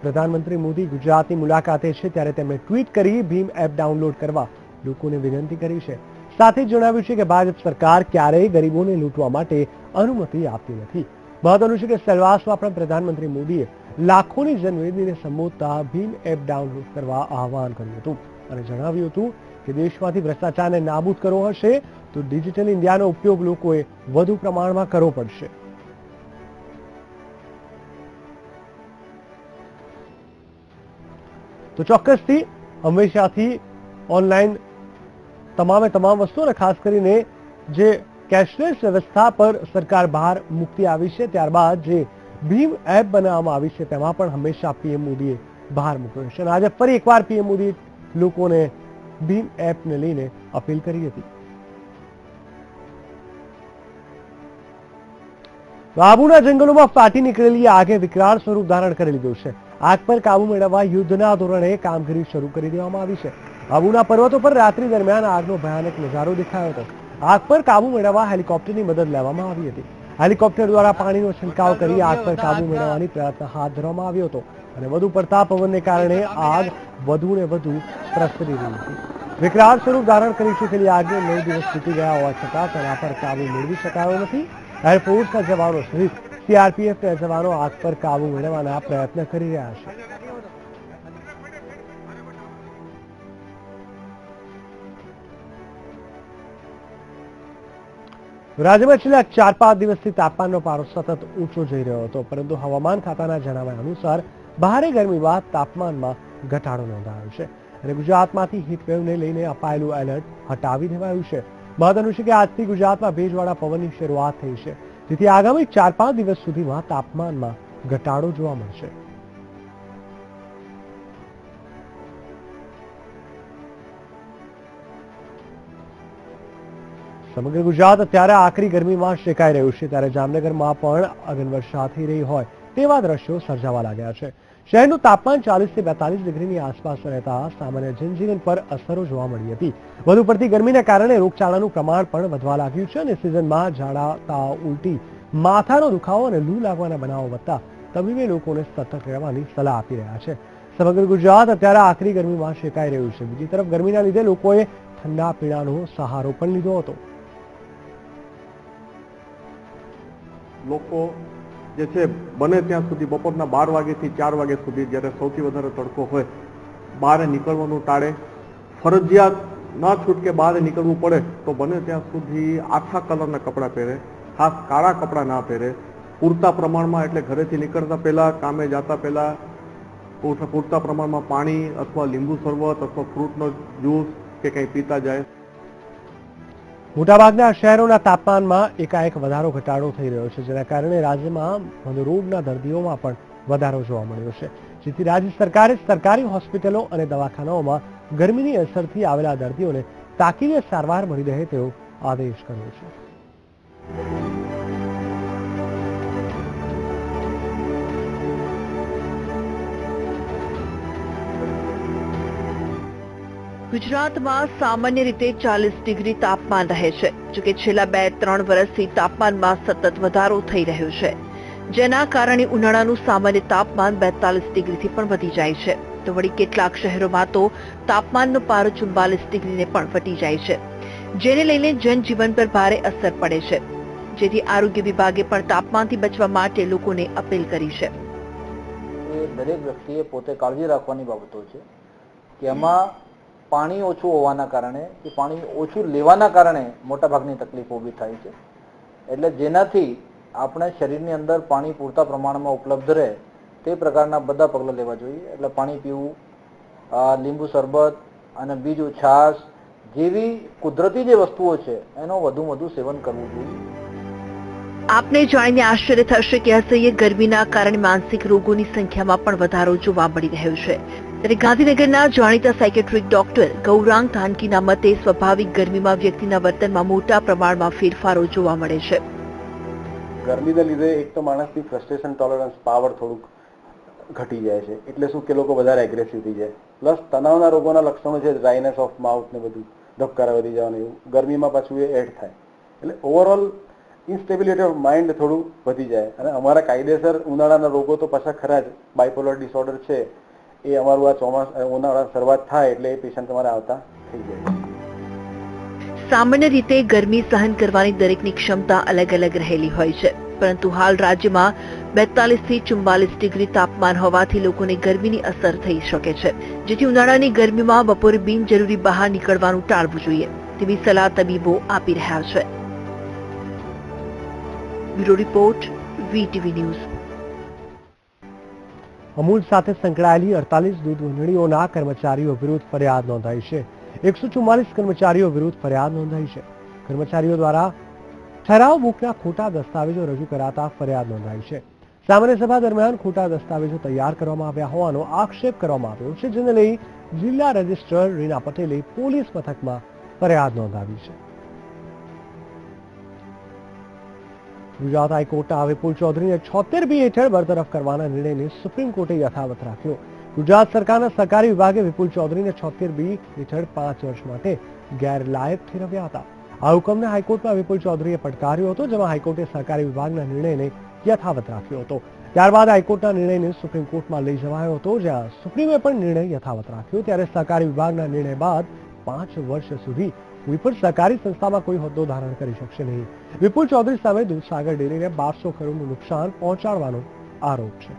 [SPEAKER 1] પ્રધાનમંત્રી મોદી ગુજરાતની મુલાકાતે છે ત્યારે તેમણે ટ્વીટ કરી ભીમ એપ ડાઉનલોડ કરવા લોકોને વિનંતી કરી છે. સાથે જ જણાવ્યું છે કે ભાજપ સરકાર ક્યારેય ગરીબોને લૂંટવા માટે અનુમતિ આપતી નથી. મહત્વનું છે કે સેલવાસમાં પણ પ્રધાનમંત્રી મોદીએ લાખોની જનમેદનીને સંબોધતા ભીમ એપ ડાઉનલોડ કરવા આહવાન કર્યું હતું અને જણાવ્યું હતું કે દેશમાંથી ભ્રષ્ટાચારને નાબૂદ કરવો હશે તો ડિજિટલ ઇન્ડિયાનો ઉપયોગ લોકોએ વધુ પ્રમાણમાં કરવો પડશે. તો ચોક્કસથી હંમેશાથી ઓનલાઈન તમામે તમામ વસ્તુઓને ખાસ કરીને જે કેશલેસ વ્યવસ્થા પર સરકાર બહાર મૂકતી આવી છે ત્યારબાદ જે ભીમ એપ બનાવવામાં આવી છે તેમાં પણ હંમેશા પીએમ મોદીએ બહાર મૂક્યો છે અને આજે ફરી એકવાર પીએમ મોદીએ લોકોને ભીમ એપને લઈને અપીલ કરી હતી. આબુના જંગલોમાં ફાટી નીકળેલી આગે વિકરાળ સ્વરૂપ ધારણ કરી લીધું છે. આગ પર કાબુ મેળવવા યુદ્ધના ધોરણે કામગીરી શરૂ કરી દેવામાં આવી છે. આબુના પર્વતો પર રાત્રિ દરમિયાન આગનો ભયાનક નજારો દેખાયો હતો. આગ પર કાબુ મેળવવા હેલિકોપ્ટરની મદદ લેવામાં આવી હતી. હેલિકોપ્ટર દ્વારા પાણીનો છંટકાવ કરી આગ પર કાબુ મેળવવાની પ્રયત્ન હાથ ધરવામાં આવ્યો હતો અને વધુ પડતા પવનને કારણે આગ વધુ ને વધુ પ્રસરી રહી હતી. વિકરાળ સ્વરૂપ ધારણ કરી ચૂકેલી આગે 9 દિવસ વીતી ગયા હોવા છતાં તેના પર કાબુ મેળવી શકાયો નથી. એરફોર્સના જવાનો સહિત સીઆરપીએફના જવાનો આગ પર કાબુ મેળવવાના પ્રયત્ન કરી રહ્યા છે. રાજ્યમાં છેલ્લા 4-5 દિવસથી તાપમાનનો પારો સતત ઊંચો જઈ રહ્યો હતો, પરંતુ હવામાન ખાતાના જણાવ્યા અનુસાર ભારે ગરમી બાદ તાપમાનમાં ઘટાડો નોંધાયો છે અને ગુજરાતમાંથી હીટવેવને લઈને અપાયેલું એલર્ટ હટાવી દેવાયું છે. મહત્વનું છે કે આજથી ગુજરાતમાં ભેજવાળા પવનની શરૂઆત થઈ છે, જેથી આગામી 4-5 દિવસ સુધીમાં તાપમાનમાં ઘટાડો જોવા મળશે. સમગ્ર ગુજરાત અત્યારે આકરી ગરમીમાં શેકાઈ રહ્યું છે, ત્યારે જામનગરમાં પણ અગનવર્ષા થઈ રહી હોય તેવા દ્રશ્યો સર્જાવા લાગ્યા છે. શહેરનું તાપમાન 40 થી 42 ડિગ્રીની આસપાસ રહેતા સામાન્ય જનજીવન પર અસરો જોવા મળી હતી. વધુ પડતી ગરમીને કારણે રોગચાળાનું પ્રમાણ પણ વધવા લાગ્યું છે અને સિઝનમાં ઝાડા, તાવ, ઉલટી, માથાનો દુખાવો અને લૂ લાગવાના બનાવો વધતા તબીબે લોકોને સતર્ક રહેવાની સલાહ આપી રહ્યા છે. સમગ્ર ગુજરાત અત્યારે આકરી ગરમીમાં શેકાઈ રહ્યું છે. બીજી તરફ ગરમીના લીધે લોકોએ ઠંડા પીણાનો સહારો પણ લીધો હતો.
[SPEAKER 6] લોકો જે છે બને ત્યાં સુધી બપોરના 12 વાગ્યાથી 4 વાગ્યા સુધી જ્યારે સૌથી વધારે તડકો હોય બહાર નીકળવાનું ટાળે. ફરજિયાત ના છૂટકે બહાર નીકળવું પડે તો બને ત્યાં સુધી આછા કલરના કપડાં પહેરે, ખાસ કાળા કપડાં ના પહેરે. પૂરતા પ્રમાણમાં એટલે ઘરેથી નીકળતા પહેલા, કામે જતા પહેલા પૂરતા પ્રમાણમાં પાણી અથવા લીંબુ શરબત અથવા ફ્રૂટનો જ્યુસ કે કંઈ પીતા જાય.
[SPEAKER 1] મોટાભાગના શહેરોના તાપમાનમાં એકાએક ઘટાડો થઈ રહ્યો છે, જેના કારણે રાજ્યમાં મધુરોગના દર્દીઓમાં પણ વધારો જોવા મળ્યો છે. જેથી રાજ્ય સરકારે સરકારી હોસ્પિટલો અને દવાખાનાઓમાં ગરમીની અસરથી આવેલા દર્દીઓને તાકીદે સારવાર મળી રહે તેવો આદેશ કર્યો છે.
[SPEAKER 7] ગુજરાતમાં સામાન્ય રીતે 40 ડિગ્રી તાપમાન રહે છે, જોકે છેલ્લા 2-3 વર્ષથી તાપમાનમાં સતત વધારો થઈ રહ્યો છે, જેના કારણે ઉનાળાનું સામાન્ય તાપમાન 42 ડિગ્રીથી પણ વધી જાય છે. તો વળી કેટલાક શહેરોમાં તો તાપમાનનો પારો 44 ડિગ્રીને પણ વટી જાય છે, જેને લઈને જનજીવન પર ભારે અસર પડે છે. જેથી આરોગ્ય વિભાગે પણ તાપમાનથી બચવા માટે લોકોને અપીલ કરી છે.
[SPEAKER 8] દરેક વ્યક્તિએ પોતે કાળજી રાખવાની બાબતો છે કે એમાં પાણી ઓછું હોવાના કારણે કે પાણી ઓછું લેવાના કારણે મોટાભાગની તકલીફો ઊભી થાય છે. એટલે જેનાથી આપણે શરીરની અંદર પાણી પૂરતા પ્રમાણમાં ઉપલબ્ધ રહે તે પ્રકારના બધા પગલાં લેવા જોઈએ. એટલે પાણી પીવું, લીંબુ શરબત અને બીજું છાશ જેવી કુદરતી જે વસ્તુઓ છે એનો વધુ સેવન કરવું જોઈએ.
[SPEAKER 7] આપને જાણીને આશ્ચર્ય થશે કે અસહ્ય ગરમીના કારણે માનસિક રોગોની સંખ્યામાં પણ વધારો જોવા મળી રહ્યો છે. ત્યારે ગાંધીનગરના જાણીતા સાયકેટ્રિક ડોક્ટર ગૌરાંગ ધાનકીના મતે સ્વાભાવિક ગરમીમાં વ્યક્તિના વર્તનમાં મોટા પ્રમાણમાં ફેરફારો જોવા મળે છે.
[SPEAKER 9] ગરમીના લીધે એક તો માણસની ફ્રસ્ટ્રેશન ટોલરન્સ પાવર થોડુંક ઘટી જાય છે. એટલે શું કે લોકો વધારે એગ્રેસિવ થઈ જાય. પ્લસ તણાવના રોગોના લક્ષણો છે, ડ્રાયનેસ ઓફ માઉથ ને બધું, ધબકારા વધી જવાનું, એવું ગરમીમાં પાછું એ એડ થાય. એટલે ઓવરઓલ ઇન્સ્ટેબિલિટી ઓફ માઇન્ડ થોડું વધી જાય. અને અમારા કાયદેસર ઉનાળાના રોગો તો પાછા ખરા જ. બાયપોલર ડિસઓર્ડર છે એ અમારું આ ઉનાળા શરૂઆત થાય એટલે એ પેશન્ટ તમારે આવતા થઈ જાય.
[SPEAKER 7] સામાન્ય રીતે ગરમી સહન કરવાની દરેકની ક્ષમતા અલગ અલગ રહેલી હોય છે, પરંતુ હાલ રાજ્યમાં 42 થી 44 ડિગ્રી તાપમાન હોવાથી લોકોને ગરમીની અસર થઈ શકે છે. જેથી ઉનાળાની ગરમીમાં બપોરે બિનજરૂરી બહાર નીકળવાનું ટાળવું જોઈએ તેવી સલાહ તબીબો આપી રહ્યા છે. Bureau report, VTV news.
[SPEAKER 1] Amul સાથે સંકળાયેલી 48 દૂધ મંડળીઓના કર્મચારીઓ વિરુદ્ધ ફરિયાદ નોંધાઈ છે. 144 કર્મચારીઓ વિરુદ્ધ ફરિયાદ નોંધાઈ છે. કર્મચારીઓ દ્વારા ઠરાવ બુકના ખોટા દસ્તાવેજો રજૂ કરાતા ફરિયાદ નોંધાઈ છે. સામાન્ય સભા દરમિયાન ખોટા દસ્તાવેજો તૈયાર કરવામાં આવ્યા હોવાનો આક્ષેપ કરવામાં આવ્યો છે, જેને લઈ જિલ્લા રજિસ્ટ્રાર રીના પટેલે પોલીસ મથકમાં ફરિયાદ નોંધાવી છે. ગુજરાત હાઈકોર્ટના વિપુલ ચૌધરીને 76B હેઠળ બરતરફ કરવાના નિર્ણયને સુપ્રીમ કોર્ટે યથાવત રાખ્યો. ગુજરાત સરકારના સહકારી વિભાગે વિપુલ ચૌધરીને 76B હેઠળ 5 વર્ષ માટે ગેરલાયક ઠેરવ્યા હતા. આ હુકમને હાઈકોર્ટમાં વિપુલ ચૌધરીએ પડકાર્યો હતો, જેમાં હાઈકોર્ટે સહકારી વિભાગના નિર્ણયને યથાવત રાખ્યો હતો. ત્યારબાદ હાઈકોર્ટના નિર્ણયને સુપ્રીમ કોર્ટમાં લઈ જવાયો હતો, જ્યાં સુપ્રીમે પણ નિર્ણય યથાવત રાખ્યો. ત્યારે સહકારી વિભાગના નિર્ણય બાદ 5 વર્ષ સુધી વિપુલ સહકારી સંસ્થામાં કોઈ હોદ્દો ધારણ કરી શકશે નહીં. વિપુલ ચૌધરી સામે દૂધસાગર ડેરીને 1200 કરોડનું નુકસાન પહોંચાડવાનો આરોપ છે.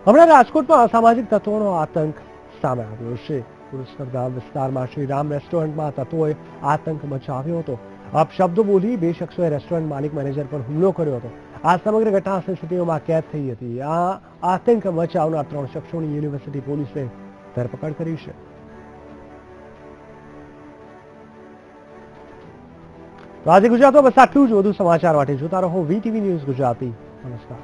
[SPEAKER 1] હમણાં રાજકોટમાં અસામાજિક તત્વોનો આતંક સામે આવ્યો છે. પુરુષોત્તમ વિસ્તારમાં શ્રીરામ રેસ્ટોરન્ટમાં તત્વોએ આતંક મચાવ્યો હતો. અપશબ્દો બોલી 2 શખ્સોએ રેસ્ટોરન્ટ માલિક મેનેજર પર હુમલો કર્યો હતો. આ સમગ્ર ઘટના સીસીટીવીમાં કેદ થઈ હતી. આ આતંક મચાવનાર 3 શખ્સોની યુનિવર્સિટી પોલીસે ધરપકડ કરી છે. તો આજે ગુજરાતમાં બસ આટલું જ. વધુ સમાચાર માટે જોતા રહો VTV ન્યૂઝ ગુજરાતી. નમસ્કાર.